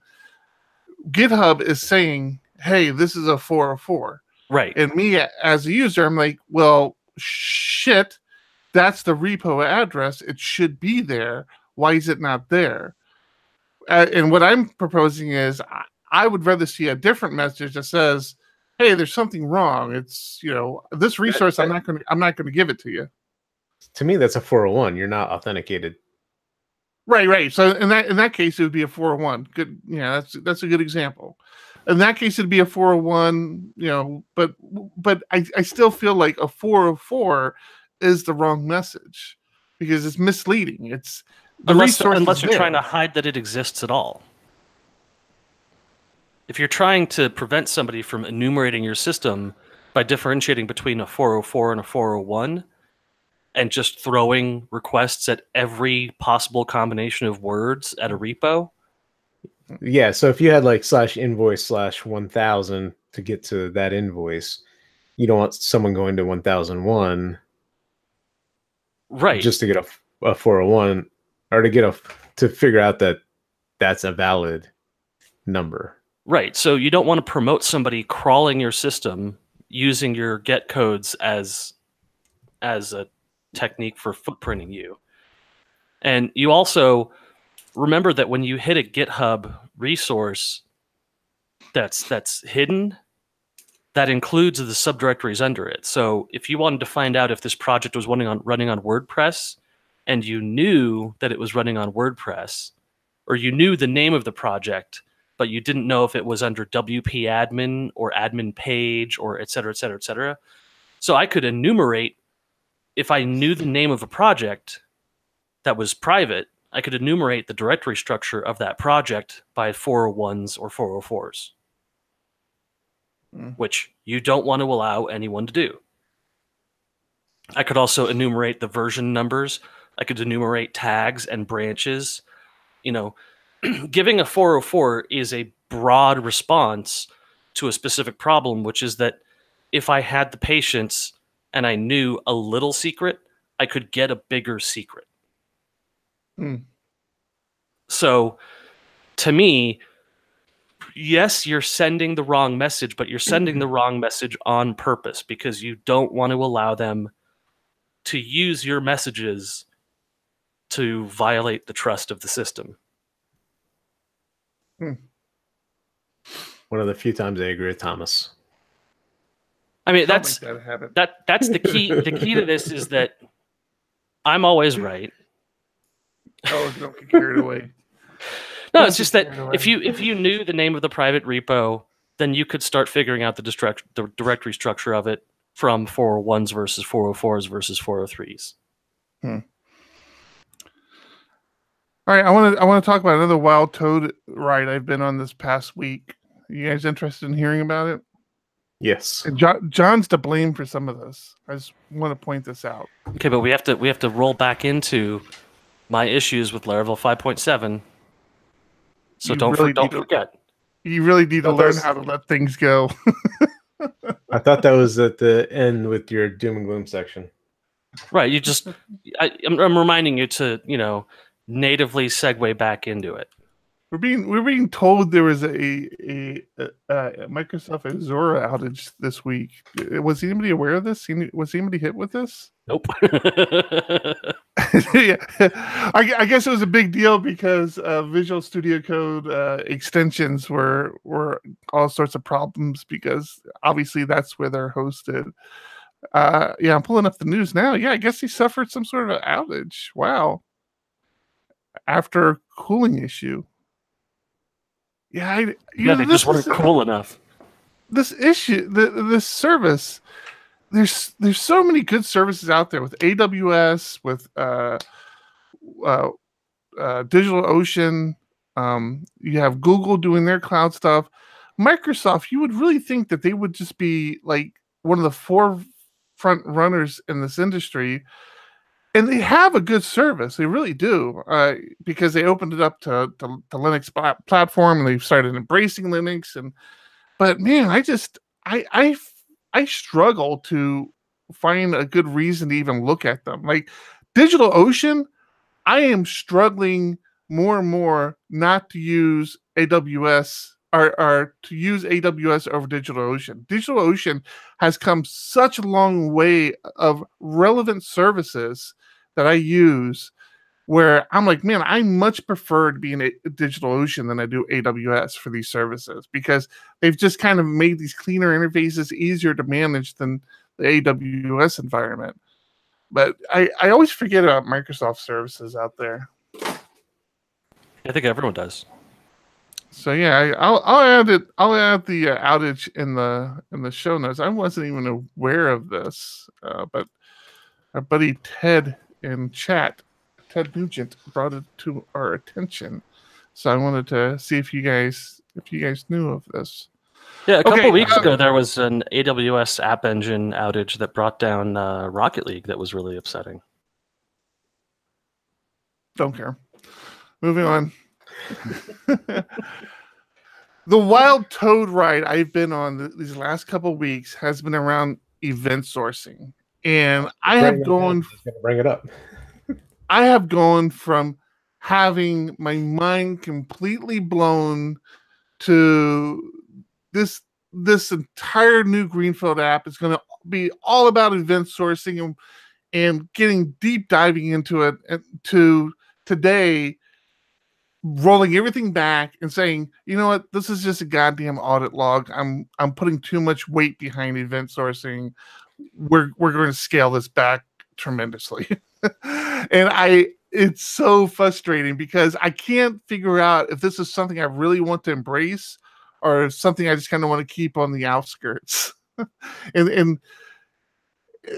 GitHub is saying, hey, this is a 404. Right. And me as a user, I'm like, well, shit, that's the repo address. It should be there. Why is it not there? And what I'm proposing is I would rather see a different message that says, hey, there's something wrong. It's, this resource, I'm not going to give it to you. To me, that's a 401. You're not authenticated. Right. So in that case, it would be a 401. Good. Yeah, that's a good example. In that case, it'd be a 401, but I still feel like a 404 is the wrong message because it's misleading. It's unless you're trying to hide that it exists at all. If you're trying to prevent somebody from enumerating your system by differentiating between a 404 and a 401, and just throwing requests at every possible combination of words at a repo. Yeah, so if you had like /invoice/1000 to get to that invoice, you don't want someone going to 1001 right just to get a 401 or to figure out that that's a valid number. Right. So you don't want to promote somebody crawling your system using your get codes as a technique for footprinting you. And you also remember that when you hit a GitHub resource that's hidden, that includes the subdirectories under it. So if you wanted to find out if this project was running on WordPress, and you knew that it was running on WordPress, or you knew the name of the project, but you didn't know if it was under WP admin or admin page or et cetera, et cetera, et cetera. So I could enumerate, if I knew the name of a project that was private, I could enumerate the directory structure of that project by 401s or 404s, which you don't want to allow anyone to do. I could also enumerate the version numbers. I could enumerate tags and branches. You know, giving a 404 is a broad response to a specific problem, which is that if I had the patience and I knew a little secret, I could get a bigger secret. So to me, yes, you're sending the wrong message, but you're sending the wrong message on purpose because you don't want to allow them to use your messages to violate the trust of the system. One of the few times I agree with Thomas. I mean, that's the key. The key to this is that I'm always right. Oh, don't get carried away. No, it's just that if you knew the name of the private repo, then you could start figuring out the directory structure of it from 401s versus 404s versus 403s. All right, I want to talk about another wild toad ride I've been on this past week. You guys interested in hearing about it? Yes. And John's to blame for some of this. I just want to point this out. Okay, but we have to roll back into my issues with Laravel 5.7. So don't forget. You really need to learn how to let things go. I thought that was at the end with your doom and gloom section. Right. You just I'm reminding you to, natively segue back into it. We're being told there was a Microsoft Azure outage this week. Was anybody aware of this? Was anybody hit with this? Nope. Yeah. I guess it was a big deal because Visual Studio Code extensions were all sorts of problems because obviously that's where they're hosted. Yeah, I'm pulling up the news now. Yeah, I guess he suffered some sort of outage. Wow. After a cooling issue. Yeah, they just weren't cool enough. This issue, this service, there's so many good services out there with AWS, with DigitalOcean. You have Google doing their cloud stuff. Microsoft, you would really think that they would just be like one of the forefront runners in this industry. And they have a good service. They really do, because they opened it up to Linux platform and they've started embracing Linux. But man, I struggle to find a good reason to even look at them. Like DigitalOcean, I am struggling more and more not to use AWS or to use AWS over DigitalOcean. DigitalOcean has come such a long way of relevant services that I use where I'm like, man, I much prefer to be in DigitalOcean than I do AWS for these services because they've just kind of made these cleaner interfaces easier to manage than the AWS environment. But I always forget about Microsoft services out there. I think everyone does. So yeah, I'll add it. I'll add the outage in the show notes. I wasn't even aware of this, but our buddy Ted in chat, Ted Nugent, brought it to our attention. So I wanted to see if you guys knew of this. Yeah, a couple weeks ago there was an AWS App Engine outage that brought down Rocket League that was really upsetting. Don't care. Moving on. The wild toad ride I've been on these last couple of weeks has been around event sourcing. And I have gone bring it up. I have gone from having my mind completely blown to this entire new Greenfield app is going to be all about event sourcing and getting deep diving into it, and to today rolling everything back and saying, you know what, this is just a goddamn audit log. I'm putting too much weight behind event sourcing. We're going to scale this back tremendously. And it's so frustrating because I can't figure out if this is something I really want to embrace or something I just kind of want to keep on the outskirts. and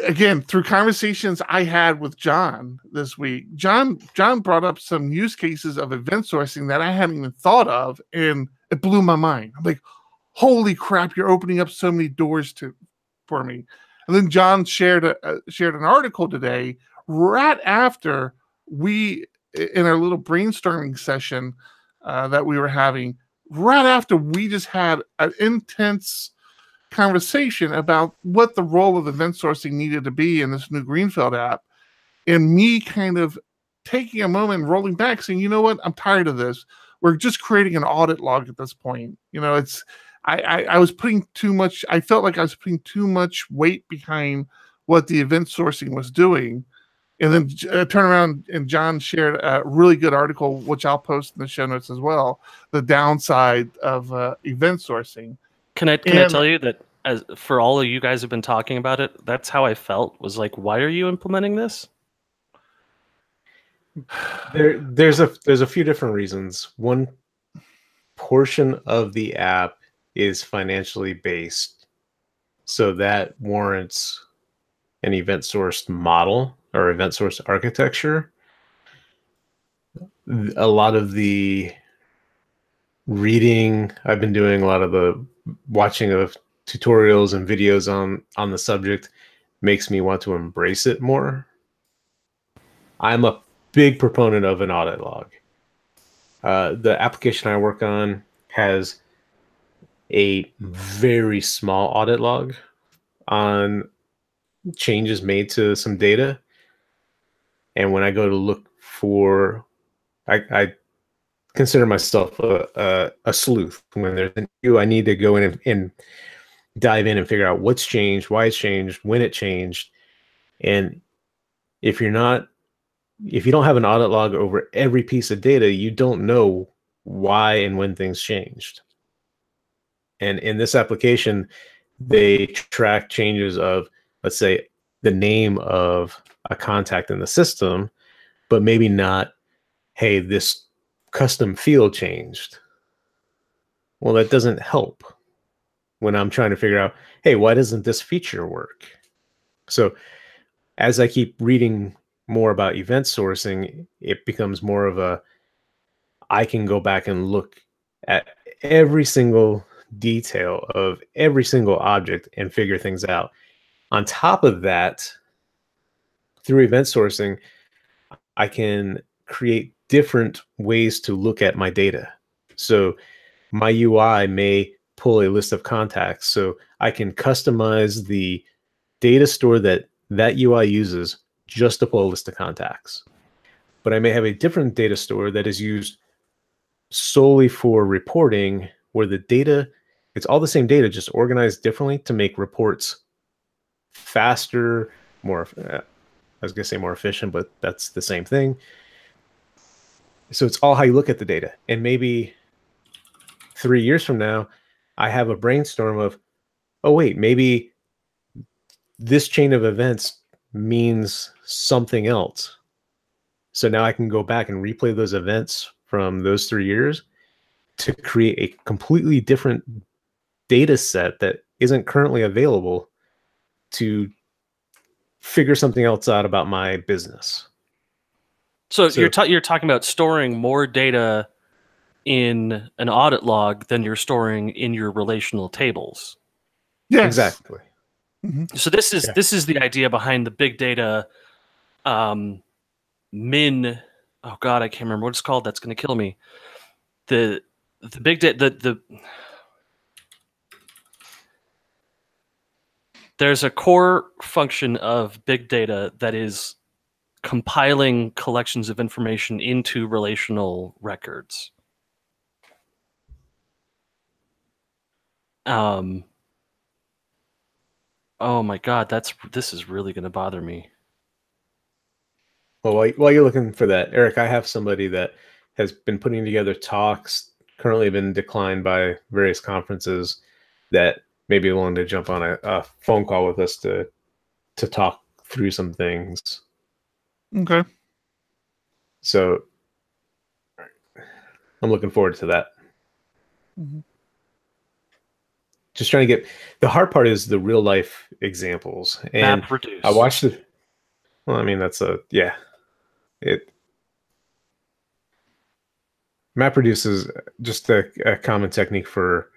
again, through conversations I had with John this week, John brought up some use cases of event sourcing that I hadn't even thought of, and it blew my mind. I'm like, holy crap, you're opening up so many doors for me. And then John shared an article today right after we, in our little brainstorming session that we were having, right after we just had an intense conversation about what the role of event sourcing needed to be in this new Greenfield app, and me kind of taking a moment and rolling back saying, you know what, I'm tired of this. We're just creating an audit log at this point. You know, it's I was putting too much, I felt like I was putting too much weight behind what the event sourcing was doing. And then turn around and John shared a really good article, which I'll post in the show notes as well, the downside of event sourcing. Can I tell you that as for all of you guys have been talking about it, that's how I felt, was like, why are you implementing this? There's a few different reasons. One portion of the app is financially based, so that warrants an event sourced model or event source architecture. A lot of the reading I've been doing, a lot of the watching of tutorials and videos on the subject makes me want to embrace it more. I'm a big proponent of an audit log. The application I work on has a very small audit log on changes made to some data. And when I go to look for, I consider myself a sleuth. When there's a new, I need to go in and dive in and figure out what's changed, why it's changed, when it changed. And if you don't have an audit log over every piece of data, you don't know why and when things changed. And in this application, they track changes of, let's say, the name of a contact in the system, but maybe not, hey, this custom field changed. Well, that doesn't help when I'm trying to figure out, hey, why doesn't this feature work? So as I keep reading more about event sourcing, it becomes more of I can go back and look at every single detail of every single object and figure things out. On top of that, through event sourcing, I can create different ways to look at my data. So my UI may pull a list of contacts, so I can customize the data store that UI uses just to pull a list of contacts. But I may have a different data store that is used solely for reporting, where the data, it's all the same data, just organized differently to make reports faster, more, I was going to say more efficient, but that's the same thing. So it's all how you look at the data. And maybe 3 years from now, I have a brainstorm of, oh, wait, maybe this chain of events means something else. So now I can go back and replay those events from those 3 years to create a completely different data set that isn't currently available to figure something else out about my business. So you're talking about storing more data in an audit log than you're storing in your relational tables. Yes. Exactly. Mm-hmm. So this is the idea behind the big data min oh god, I can't remember what it's called. That's going to kill me. The big data. There's a core function of big data that is compiling collections of information into relational records. Oh my god, this is really going to bother me. Well, while you're looking for that, Eric, I have somebody that has been putting together talks, currently been declined by various conferences, that may be willing to jump on a phone call with us to talk through some things. Okay. So I'm looking forward to that. Mm-hmm. Just trying to get, the hard part is the real life examples. And MapReduce. I watched it. Well, I mean, MapReduce is just a common technique for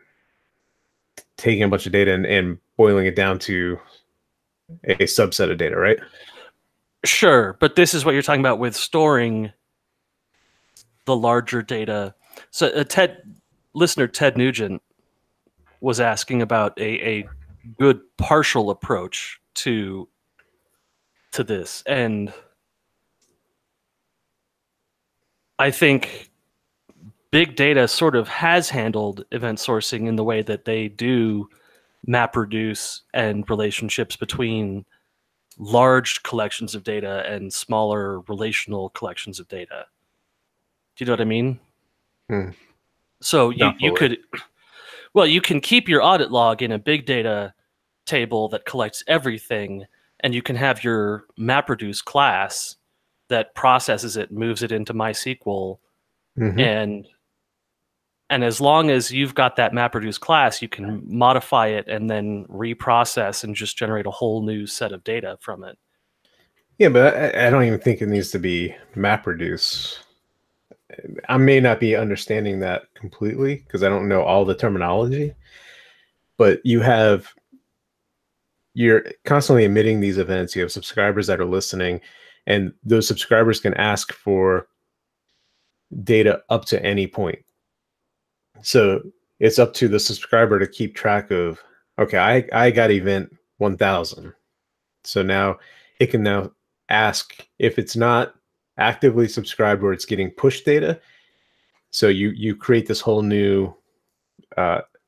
taking a bunch of data and boiling it down to a subset of data, right? Sure, but this is what you're talking about with storing the larger data. So listener Ted Nugent was asking about a good partial approach to this, and I think big data sort of has handled event sourcing in the way that they do MapReduce and relationships between large collections of data and smaller relational collections of data. Do you know what I mean? So you could, well, you can keep your audit log in a big data table that collects everything, and you can have your MapReduce class that processes it, moves it into MySQL, and as long as you've got that MapReduce class, you can modify it and then reprocess and just generate a whole new set of data from it. Yeah, but I don't even think it needs to be MapReduce. I may not be understanding that completely because I don't know all the terminology, but you're constantly emitting these events. You have subscribers that are listening, and those subscribers can ask for data up to any point. So it's up to the subscriber to keep track of, okay, I got event 1000. So now it can now ask if it's not actively subscribed or it's getting push data. So you create this whole new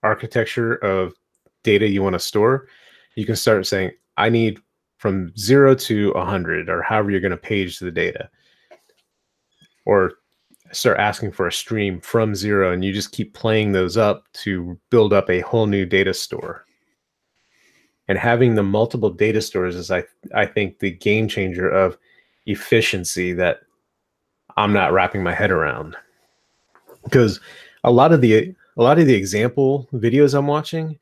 architecture of data you want to store. You can start saying, I need from 0 to 100, or however you're going to page the data, or start asking for a stream from 0, and you just keep playing those up to build up a whole new data store. And having the multiple data stores is, I think, the game changer of efficiency that I'm not wrapping my head around. Because a lot of the example videos I'm watching,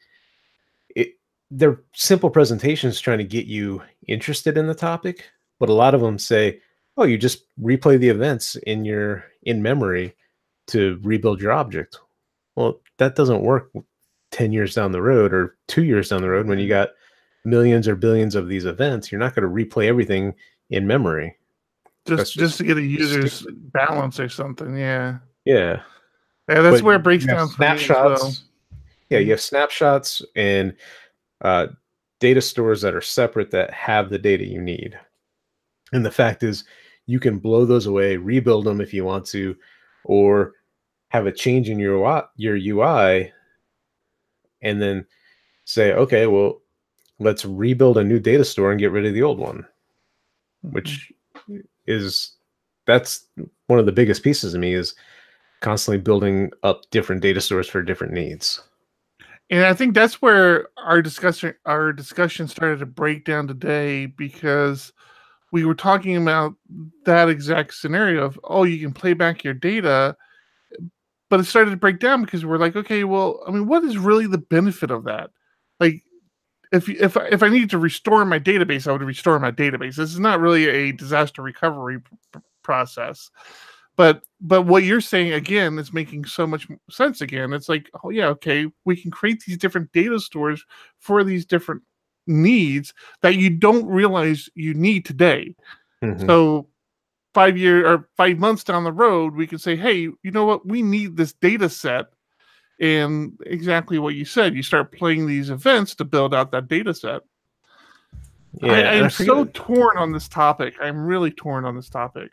they're simple presentations trying to get you interested in the topic, but a lot of them say, oh, you just replay the events in memory to rebuild your object. Well, that doesn't work 10 years down the road or 2 years down the road when you got millions or billions of these events. You're not going to replay everything in memory. Just to get a user's balance or something. Yeah. Yeah. Yeah, that's where it breaks down for me as well. Yeah, you have snapshots and data stores that are separate that have the data you need. And the fact is, you can blow those away, rebuild them if you want to, or have a change in your UI, and then say, okay, well, let's rebuild a new data store and get rid of the old one, which that's one of the biggest pieces of me, is constantly building up different data stores for different needs. And I think that's where our discussion started to break down today, because we were talking about that exact scenario of, oh, you can play back your data, but it started to break down because we're like, okay, well, I mean, what is really the benefit of that? Like, if I needed to restore my database, I would restore my database. This is not really a disaster recovery process. But what you're saying, again, is making so much sense again. It's like, oh, yeah, okay, we can create these different data stores for these different needs that you don't realize you need today. So 5 months down the road, we can say, hey, you know what? We need this data set. And exactly what you said, you start playing these events to build out that data set. Yeah, I am so torn on this topic. I'm really torn on this topic.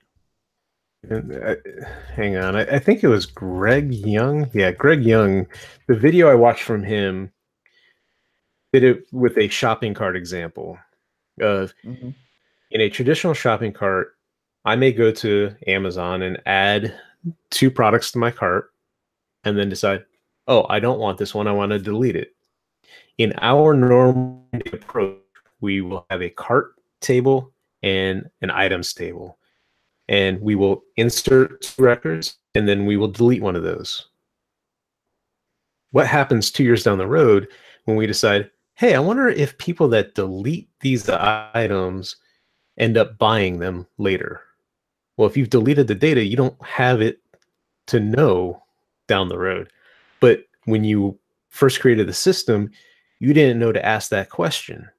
Hang on. I think it was Greg Young. Yeah, Greg Young. The video I watched from him did it with a shopping cart example of in a traditional shopping cart, I may go to Amazon and add 2 products to my cart and then decide, oh, I don't want this one. I want to delete it. In our normal approach, we will have a cart table and an items table. And we will insert 2 records, and then we will delete one of those. What happens 2 years down the road when we decide, hey, I wonder if people that delete these items end up buying them later? Well, if you've deleted the data, you don't have it to know down the road. But when you first created the system, you didn't know to ask that question.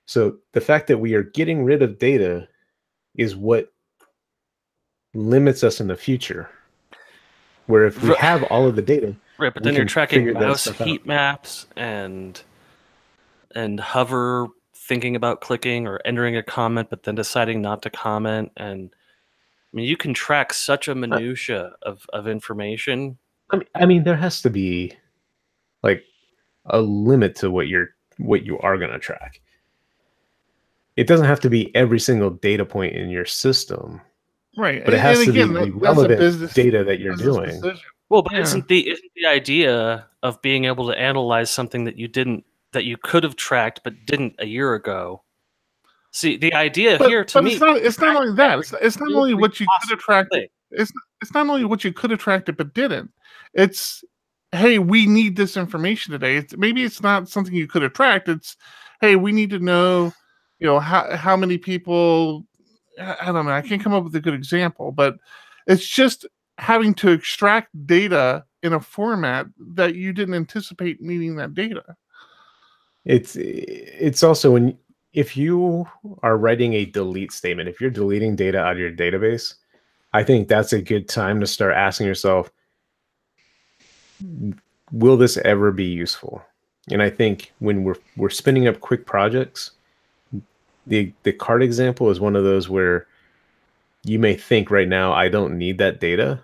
So the fact that we are getting rid of data is what limits us in the future. Where if we have all of the data, right, but then you're tracking mouse heat maps and hover, thinking about clicking or entering a comment, but then deciding not to comment. And I mean, you can track such a minutia of information. I mean, there has to be like a limit to what you are going to track. It doesn't have to be every single data point in your system. Right. But it has to be the relevant data that you're doing. Decision. Well, but isn't the idea of being able to analyze something that you could have tracked but didn't a year ago? See, the idea here to me, it's not only that. It's not only what you could have tracked. It's not only what you could have tracked it but didn't. It's, hey, we need this information today. Maybe it's not something you could have tracked. It's, hey, we need to know, how many people. I don't know. I can't come up with a good example, but it's just having to extract data in a format that you didn't anticipate needing that data. It's also if you are writing a delete statement, if you're deleting data out of your database, I think that's a good time to start asking yourself, will this ever be useful? And I think when we're spinning up quick projects, the cart example is one of those where you may think right now, I don't need that data,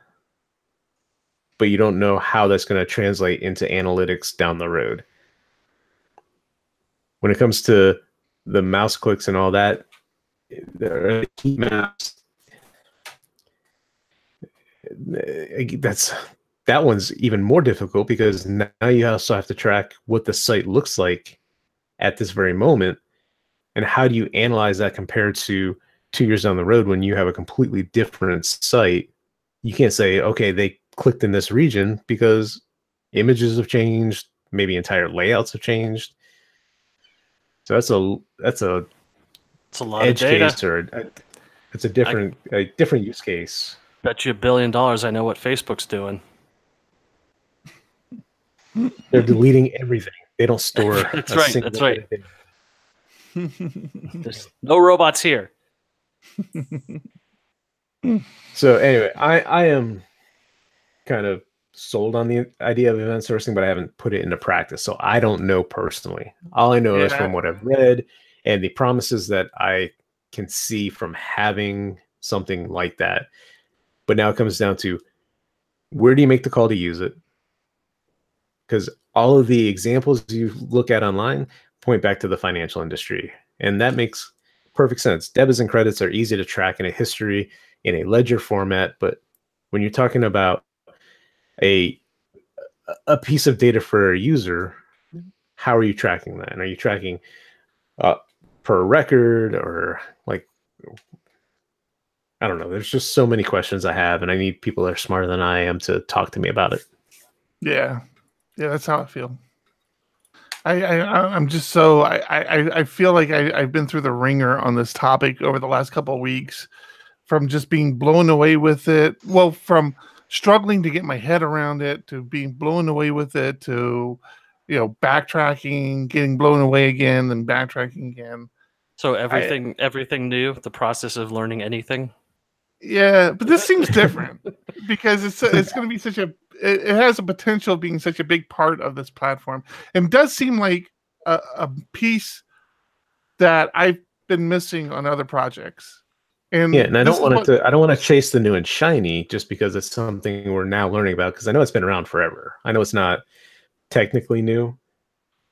but you don't know how that's going to translate into analytics down the road. When it comes to the mouse clicks and all that, the heat maps, that one's even more difficult because now you also have to track what the site looks like at this very moment. And how do you analyze that compared to 2 years down the road when you have a completely different site? You can't say, okay, they clicked in this region because images have changed, maybe entire layouts have changed. So that's a lot edge of data. Case, or it's a different use case. Bet you $1 billion I know what Facebook's doing. They're deleting everything. They don't store. That's right. That's right. There's no robots here. So anyway, I am kind of sold on the idea of event sourcing, but I haven't put it into practice. So I don't know personally. All I know is from what I've read and the promises that I can see from having something like that. But now it comes down to, where do you make the call to use it? Because all of the examples you look at online point back to the financial industry. And that makes perfect sense. Debits and credits are easy to track in a history, in a ledger format. But when you're talking about a piece of data for a user, how are you tracking that? And are you tracking per record, or like, I don't know. There's just so many questions I have, and I need people that are smarter than I am to talk to me about it. Yeah, that's how I feel. I'm just so I feel like I've been through the ringer on this topic over the last couple of weeks, from just being blown away with it. Well, from struggling to get my head around it, to being blown away with it, to backtracking, getting blown away again, then backtracking again. So everything new, the process of learning anything. Yeah, but this seems different because it's going to be such it has a potential of being such a big part of this platform, and does seem like a piece that I've been missing on other projects. And yeah, and I don't want to chase the new and shiny just because it's something we're now learning about, because I know it's been around forever. I know it's not technically new,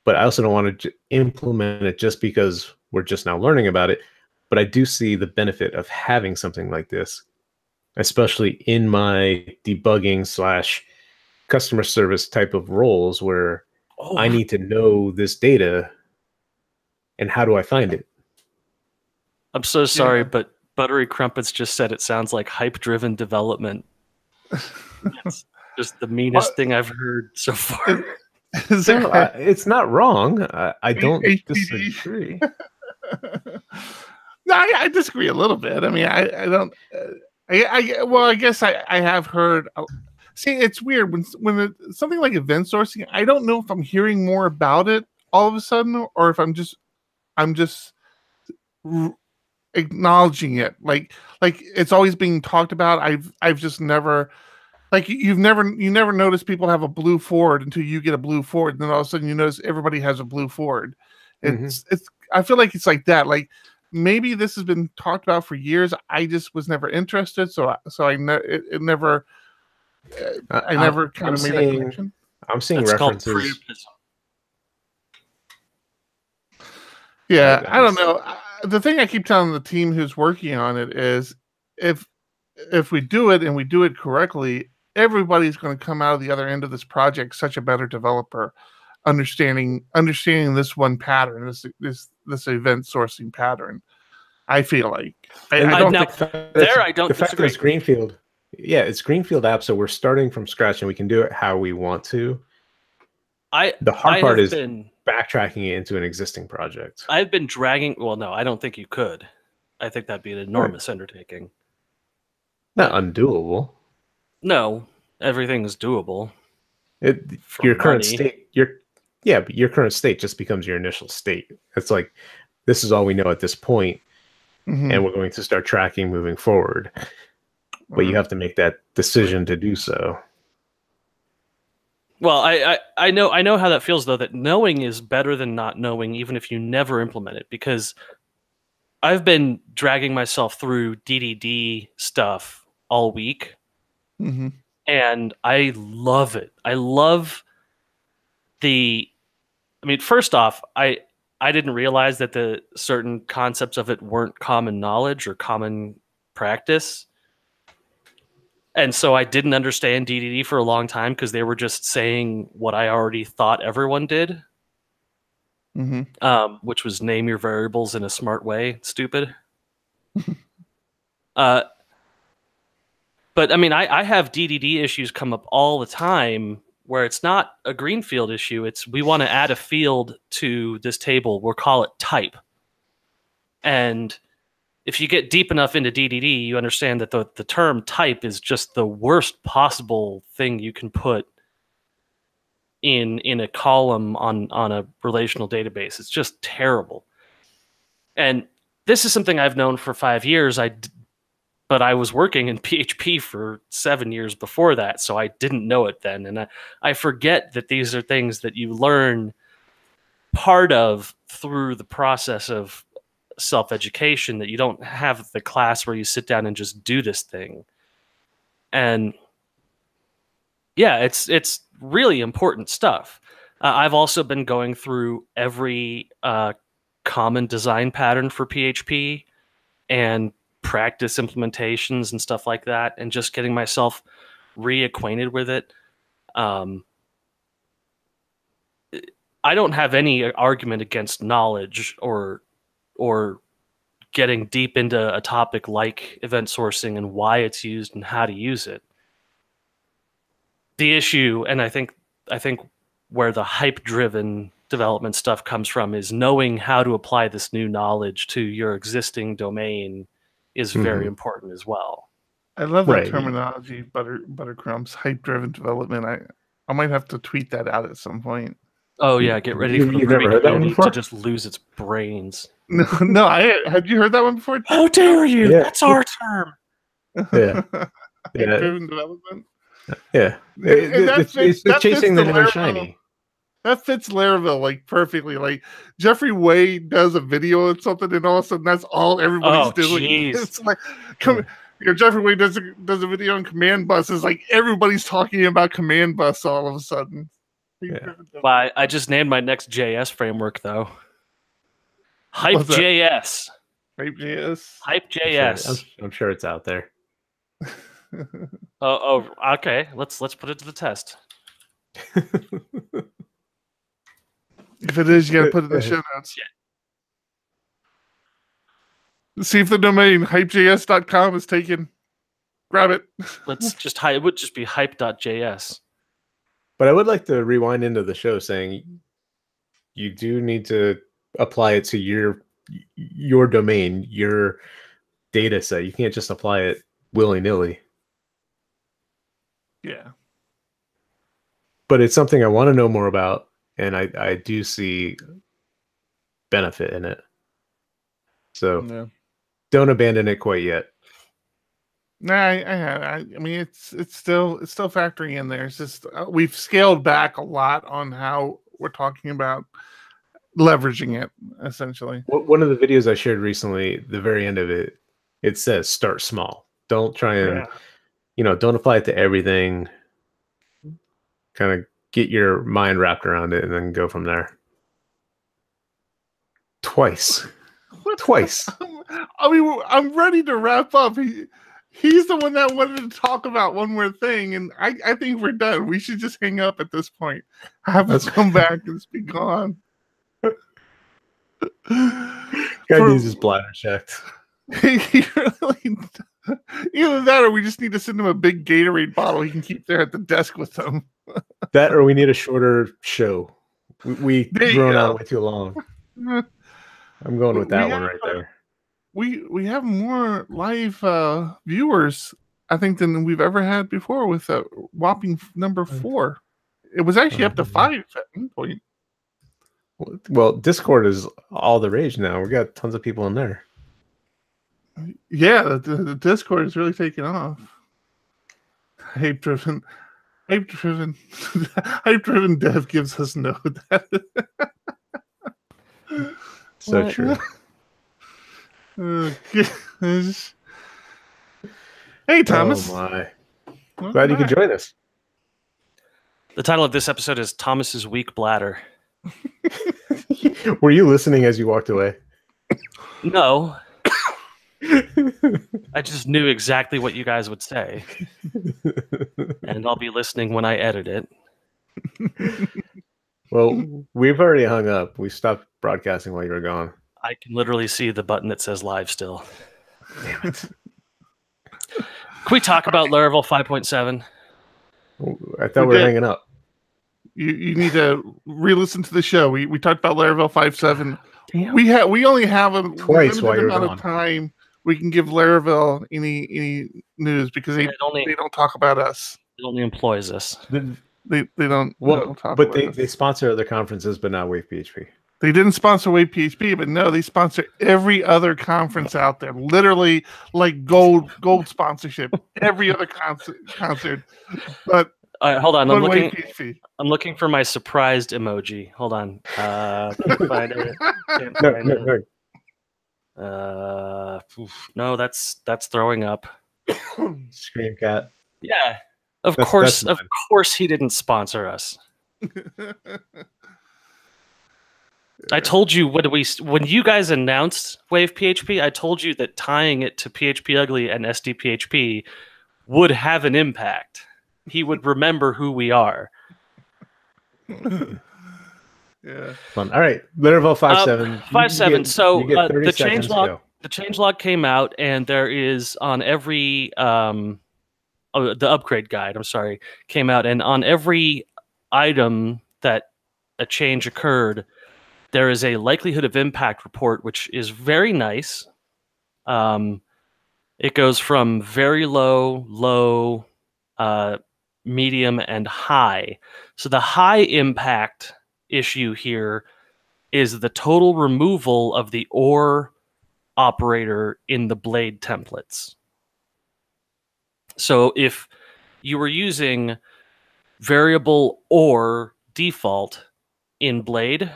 but I also don't want to implement it just because we're just now learning about it. But I do see the benefit of having something like this, especially in my debugging / customer service type of roles where I need to know this data and how do I find it? I'm so sorry, but Buttery Crumpets just said it sounds like hype-driven development. It's just the meanest thing I've heard so far. It's not wrong. I don't disagree. No, I disagree a little bit. I mean, I don't. Well, I guess I have heard. See, it's weird when something like event sourcing. I don't know if I'm hearing more about it all of a sudden, or if I'm just acknowledging it. Like it's always being talked about. I've just never. Like you never notice people have a blue Ford until you get a blue Ford, and then all of a sudden you notice everybody has a blue Ford. It's I feel like it's like that. Like maybe this has been talked about for years. I just was never interested, so I never kind of made that connection. I'm seeing references. Yeah, I don't know. The thing I keep telling the team who's working on it is if we do it and we do it correctly, everybody's going to come out of the other end of this project such a better developer, understanding this one pattern, this event sourcing pattern. I feel like I don't the fact that it's greenfield. Yeah, it's greenfield app, so we're starting from scratch and we can do it how we want to. The hard part is backtracking it into an existing project. I've been dragging. Well, no, I don't think you could. I think that'd be an enormous undertaking. Not undoable. No, everything is doable. Your current state, but your current state just becomes your initial state. It's like, this is all we know at this point, and we're going to start tracking moving forward. But you have to make that decision to do so. Well, I know how that feels, though, that knowing is better than not knowing, even if you never implement it, because I've been dragging myself through DDD stuff all week, and I love it. I love first off, I didn't realize that the certain concepts of it weren't common knowledge or common practice. And so I didn't understand DDD for a long time because they were just saying what I already thought everyone did, which was name your variables in a smart way. Stupid. But I mean, I have DDD issues come up all the time where it's not a greenfield issue. It's we want to add a field to this table. We'll call it type. And if you get deep enough into DDD, you understand that the term type is just the worst possible thing you can put in a column on a relational database. It's just terrible. And this is something I've known for 5 years. But I was working in PHP for 7 years before that, so I didn't know it then. And I forget that these are things that you learn part of through the process of self-education, that you don't have the class where you sit down and just do this thing. And yeah, it's really important stuff. I've also been going through every common design pattern for PHP and practice implementations and stuff like that, and just getting myself reacquainted with it. I don't have any argument against knowledge or getting deep into a topic like event sourcing and why it's used and how to use it. The issue, and I think where the hype-driven development stuff comes from, is knowing how to apply this new knowledge to your existing domain is very important as well. I love that terminology, Buttercrumbs, hype-driven development. I might have to tweet that out at some point. Oh yeah, get ready for the community to just lose its brains. No, had you heard that one before? How dare you? Yeah. That's our term. Yeah. Hype-driven development. Yeah. And It's that chasing fits the the never Laravel. shiny. That fits Laravel like perfectly. Like Jeffrey Wade does a video or something, and all of a sudden that's all everybody's doing. Jeez. It's like, Jeffrey Wade does a video on command bus. It's like everybody's talking about command bus all of a sudden. Yeah. Well, I just named my next JS framework though. Hype.js. Hype.js. Hype.js. I'm sure it's out there. Okay. Let's put it to the test. If it is, you gotta put it in the show notes. Yeah. See if the domain hypejs.com is taken. Grab it. It would just be hype.js. But I would like to rewind into the show saying you do need to apply it to your domain, your data set. You can't just apply it willy-nilly. Yeah. But it's something I want to know more about, and I do see benefit in it. So don't abandon it quite yet. No, I mean it's still factoring in there. It's just we've scaled back a lot on how we're talking about leveraging it. Essentially, one of the videos I shared recently, the very end of it, it says start small. Don't try and don't apply it to everything. Kind of get your mind wrapped around it and then go from there. Twice. I mean, I'm ready to wrap up. He's the one that wanted to talk about one more thing, and I think we're done. We should just hang up at this point. Have us come back and be gone. Guy needs his bladder checked. Either that or we just need to send him a big Gatorade bottle he can keep there at the desk with him. That or we need a shorter show. We grown out way too long. I'm going with that one right there. We have more live viewers, I think, than we've ever had before with a whopping number 4. It was actually up to 5 at one point. Well, Discord is all the rage now. We got tons of people in there. Yeah, the Discord is really taking off. Hype-driven dev gives us no that. So true. Hey, Thomas. Oh my. Glad you could join us. The title of this episode is Thomas's Weak Bladder. Were you listening as you walked away? No. I just knew exactly what you guys would say. And I'll be listening when I edit it. Well, we've already hung up. We stopped broadcasting while you were gone. I can literally see the button that says live still. Damn it. Can we talk about Laravel 5.7? I thought we were hanging up. You need to re-listen to the show. We talked about Laravel 5.7. Damn. We only have a Twice limited amount of time we can give Laravel any news because they don't talk about us. It only employs us. They don't. They sponsor other conferences, but not Wave PHP. They didn't sponsor Wave PHP, but no, they sponsor every other conference out there. Literally, like gold sponsorship. Every other concert. But all right, hold on. I'm looking for my surprised emoji. Hold on. Can't find it. No, that's throwing up. Scream cat. Yeah. Of course he didn't sponsor us. I told you when you guys announced Wave PHP, I told you that tying it to PHP Ugly and SDPHP would have an impact. He would remember who we are. Yeah. Fun. All right, Laravel 5.7. 5.7. So the changelog. The changelog came out, and there is on every the upgrade guide. I'm sorry, came out, and on every item that a change occurred, there is a likelihood of impact report, which is very nice. It goes from very low, medium, and high. So the high impact issue here is the total removal of the OR operator in the blade templates. So if you were using variable or default in Blade,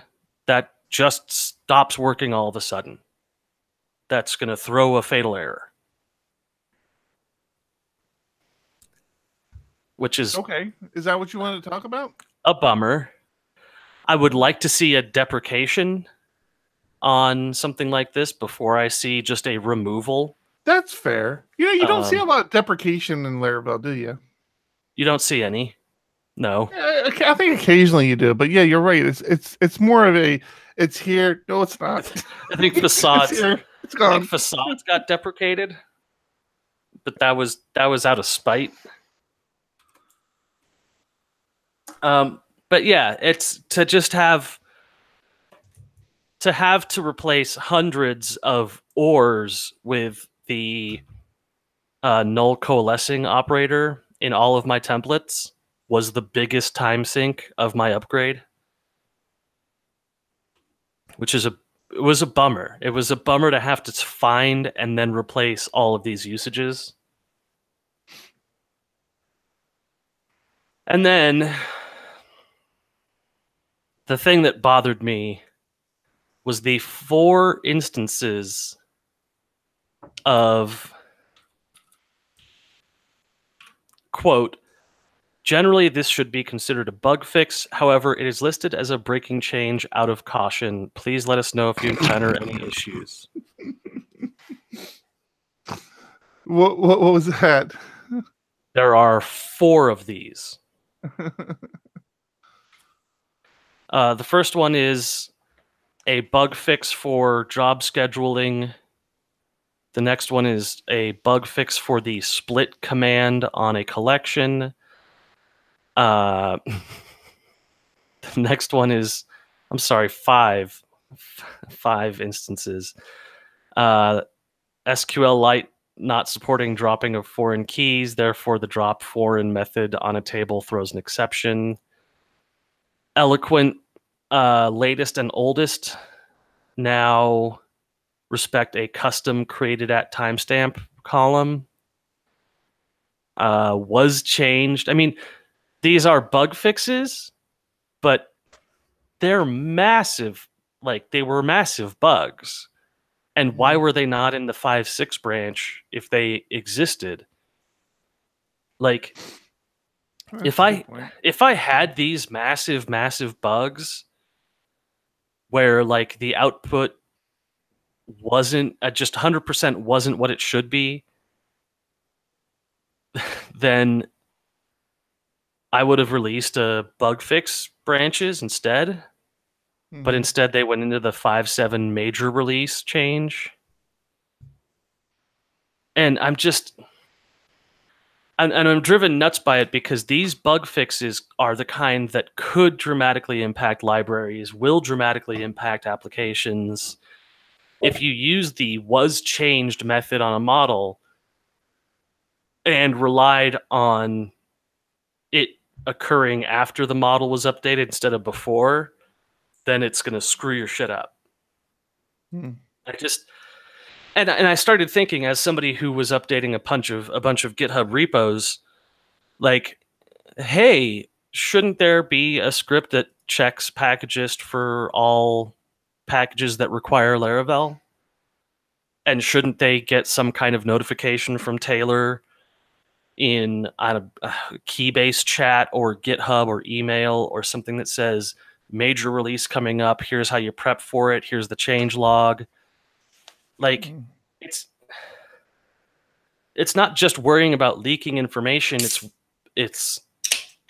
that just stops working all of a sudden. That's going to throw a fatal error. Which is okay. Is that what you wanted to talk about? a bummer. I would like to see a deprecation on something like this before I see just a removal. That's fair. You know, you don't see a lot of deprecation in Laravel, do you? You don't see any. No. I think occasionally you do, but yeah, you're right. It's more of a it's here. No, it's not. I think facades. It's here. It's gone. I think facades got deprecated, but that was out of spite. But yeah, it's to just have to replace hundreds of ors with the null coalescing operator in all of my templates was the biggest time sink of my upgrade, which is it was a bummer. It was a bummer to have to find and then replace all of these usages. And then the thing that bothered me was the 4 instances of, quote, generally this should be considered a bug fix. However, it is listed as a breaking change out of caution. Please let us know if you encounter any issues. What was that? There are 4 of these. The first one is a bug fix for job scheduling. The next one is a bug fix for the split command on a collection. The next one is, I'm sorry, 5 instances. SQLite not supporting dropping of foreign keys, therefore the drop foreign method on a table throws an exception. Eloquent latest and oldest now respect a custom created at timestamp column. Was changed. I mean, these are bug fixes, but they're massive. Like, they were massive bugs. And why were they not in the 5.6 branch if they existed? Like, if I had these massive bugs where like the output wasn't just 100% wasn't what it should be, then I would have released a bug fix branches instead. But instead they went into the 5.7 major release change. And I'm driven nuts by it because these bug fixes are the kind that could dramatically impact libraries, will dramatically impact applications. If you use the was changed method on a model and relied on it occurring after the model was updated instead of before, then it's going to screw your shit up. I started thinking, as somebody who was updating a bunch of GitHub repos, like, hey, shouldn't there be a script that checks packagist for all packages that require Laravel? And shouldn't they get some kind of notification from Taylor in a Keybase chat or GitHub or email or something that says, major release coming up, here's how you prep for it, here's the change log? Like, it's not just worrying about leaking information, it's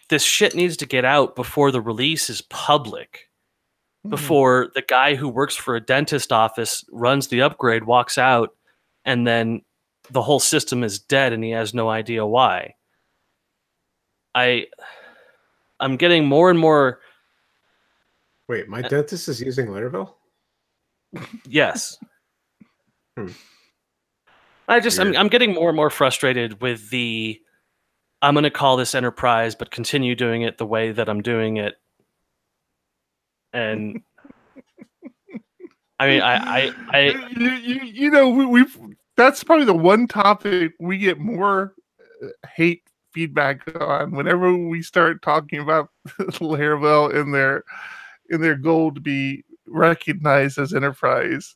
this shit needs to get out before the release is public. Before the guy who works for a dentist office runs the upgrade, walks out, and then the whole system is dead and he has no idea why. I'm getting more and more. Wait, my dentist is using Laravel? Yes. I'm getting more and more frustrated with I'm going to call this enterprise, but continue doing it the way that I'm doing it. And I mean, you know, we've that's probably the one topic we get more hate feedback on whenever we start talking about Laravel in their goal to be recognized as enterprise.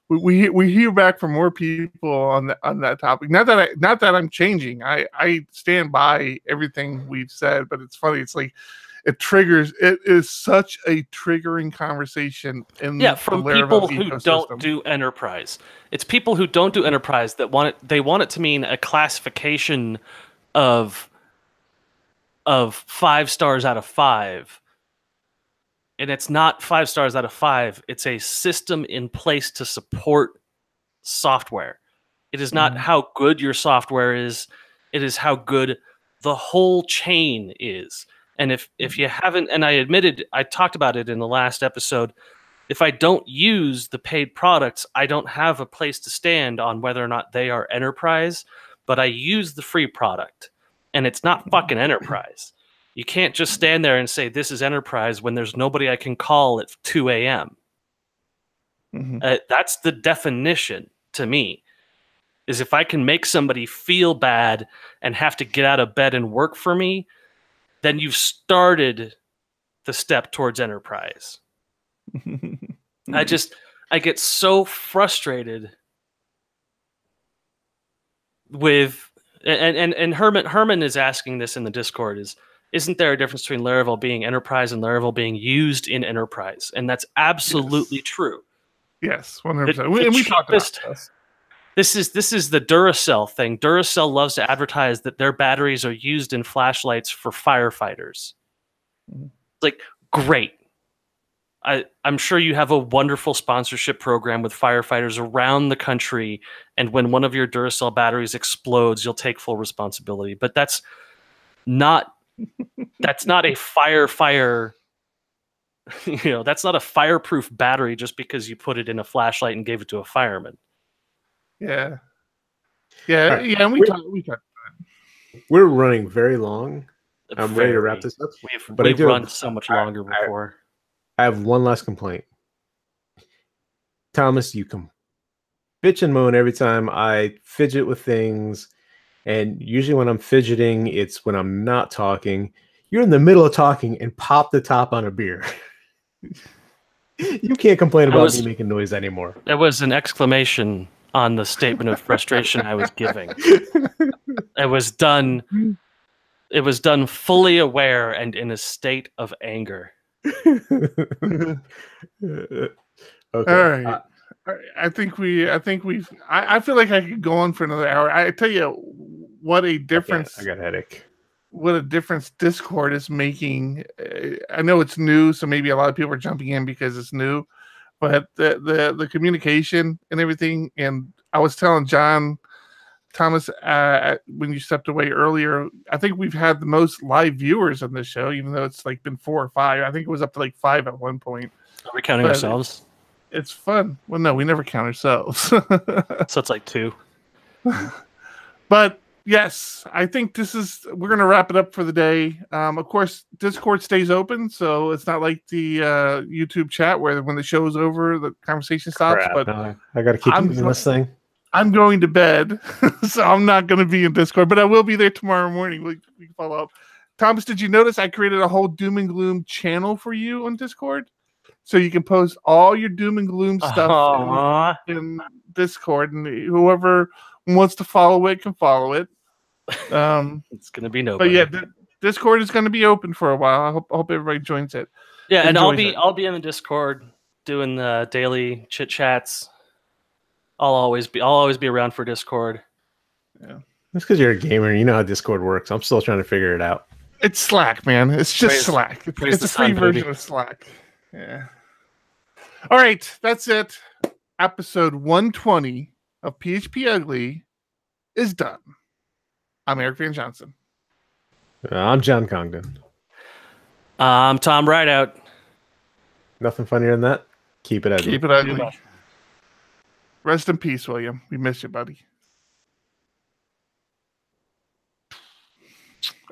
We hear back from more people on that topic. Not that I'm changing. I stand by everything we've said, but it's funny. It's like it is such a triggering conversation in from the people Laravel who ecosystem. don't do enterprise. It's people who don't do enterprise that they want it to mean a classification of 5 stars out of 5. And it's not 5 stars out of 5. It's a system in place to support software. It is not how good your software is. It is how good the whole chain is. And if you haven't, and I talked about it in the last episode, if I don't use the paid products, I don't have a place to stand on whether or not they are enterprise, but I use the free product. And it's not fucking enterprise. You can't just stand there and say this is enterprise when there's nobody I can call at 2 a.m. That's the definition to me, is if I can make somebody feel bad and have to get out of bed and work for me, then you've started the step towards enterprise. I get so frustrated with, and Herman is asking this in the Discord, isn't there a difference between Laravel being enterprise and Laravel being used in enterprise? And that's absolutely true. Yes, 100%. We talked about this. This is the Duracell thing. Duracell loves to advertise that their batteries are used in flashlights for firefighters. It's like, great. I'm sure you have a wonderful sponsorship program with firefighters around the country, and when one of your Duracell batteries explodes, you'll take full responsibility. But that's not a fire. That's not a fireproof battery just because you put it in a flashlight and gave it to a fireman. Yeah. Right. Yeah. And we talked. We're running very long. I'm ready to wrap this up. We've run so much longer before. I have one last complaint. Thomas, you can bitch and moan every time I fidget with things. And usually when I'm fidgeting, it's when I'm not talking. You're in the middle of talking and pop the top on a beer. You can't complain about me making noise anymore. There was an exclamation on the statement of frustration I was giving. It was done fully aware and in a state of anger. Okay. All right. I feel like I could go on for another hour. I tell you what a difference. I got a headache. What a difference Discord is making. I know it's new, so maybe a lot of people are jumping in because it's new, but the communication and everything. And I was telling Thomas, when you stepped away earlier, I think we've had the most live viewers on this show, even though it's like been 4 or 5. I think it was up to like 5 at one point. Are we counting ourselves? It's fun. Well, no, we never count ourselves. So it's like 2. But yes, I think we're going to wrap it up for the day. Of course, Discord stays open, so it's not like the YouTube chat where when the show's over, the conversation stops. Crap, but no, I got to keep doing this thing. I'm going to bed, so I'm not going to be in Discord, but I will be there tomorrow morning. We can follow up. Thomas, did you notice I created a whole doom and gloom channel for you on Discord? So you can post all your doom and gloom stuff in Discord, and whoever wants to follow it can follow it. It's going to be nobody. But yeah, Discord is going to be open for a while. I hope everybody joins it. Yeah, and I'll be in the Discord doing the daily chit chats. I'll always be around for Discord. Yeah, that's because you're a gamer. You know how Discord works. I'm still trying to figure it out. It's Slack, man. It's just Slack. It's a free version of Slack. Yeah. All right, that's it. Episode 120 of PHP Ugly is done. I'm Eric Van Johnson. I'm John Congdon. I'm Tom Rideout. Nothing funnier than that. Keep it ugly. Keep it ugly. Rest in peace, William. We miss you, buddy.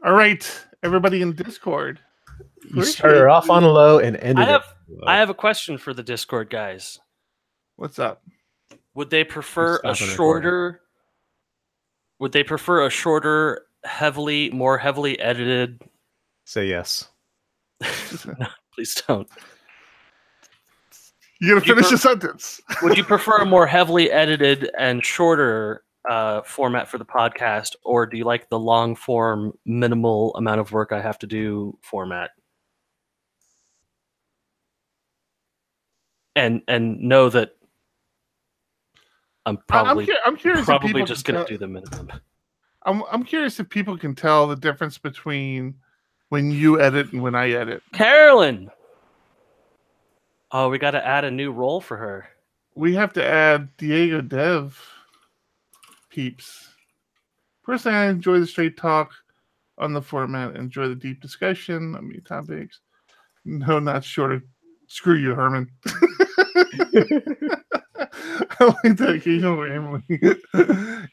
All right, everybody in Discord. You started off on a low and ended I have a question for the Discord guys. What's up? Would they prefer a shorter Would they prefer a shorter, more heavily edited? Say yes. No, please don't. You gotta finish the sentence. Would you prefer a more heavily edited and shorter format for the podcast, or do you like the long form, minimal amount of work I have to do format? And know that I'm probably I'm curious. Probably just going to do the minimum. I'm curious if people can tell the difference between when you edit and when I edit. Carolyn. Oh, we got to add a new role for her. We have to add DiegoDev peeps. Personally, I enjoy the straight talk on the format. Enjoy the deep discussion on many topics. No, not shorter. Screw you, Herman. I like that occasional rambling.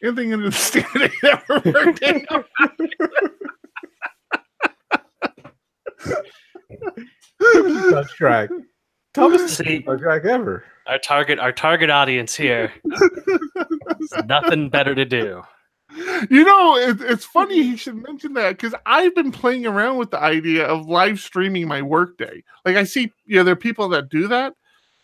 Anything under the standard never worked out. That's track. Thomas, track ever. Our target audience here. Nothing better to do. You know, it's funny you should mention that, because I've been playing around with the idea of live streaming my workday. Like, I see, there are people that do that,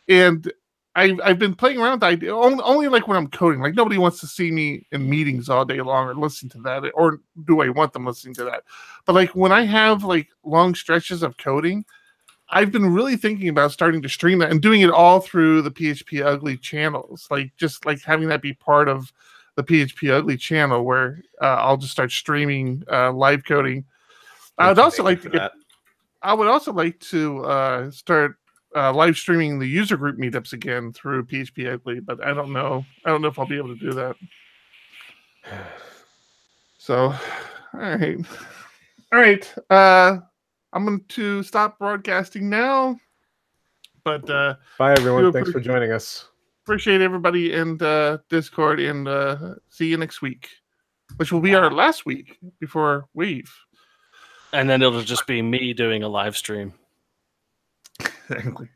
and I've been playing around with the idea only like when I'm coding. Like, nobody wants to see me in meetings all day long or listen to that, or do I want them listening to that? But like when I have like long stretches of coding, I've been really thinking about starting to stream that and doing it all through the PHP Ugly channels. Like, just like having that be part of the PHP Ugly channel, where I'll just start streaming live coding. I would also like to start live streaming the user group meetups again through PHP Ugly, but I don't know if I'll be able to do that. So, all right. I'm going to stop broadcasting now. But bye, everyone. Thanks for joining us. Appreciate everybody in Discord, and see you next week, which will be our last week before Wave. And then it'll just be me doing a live stream. Exactly.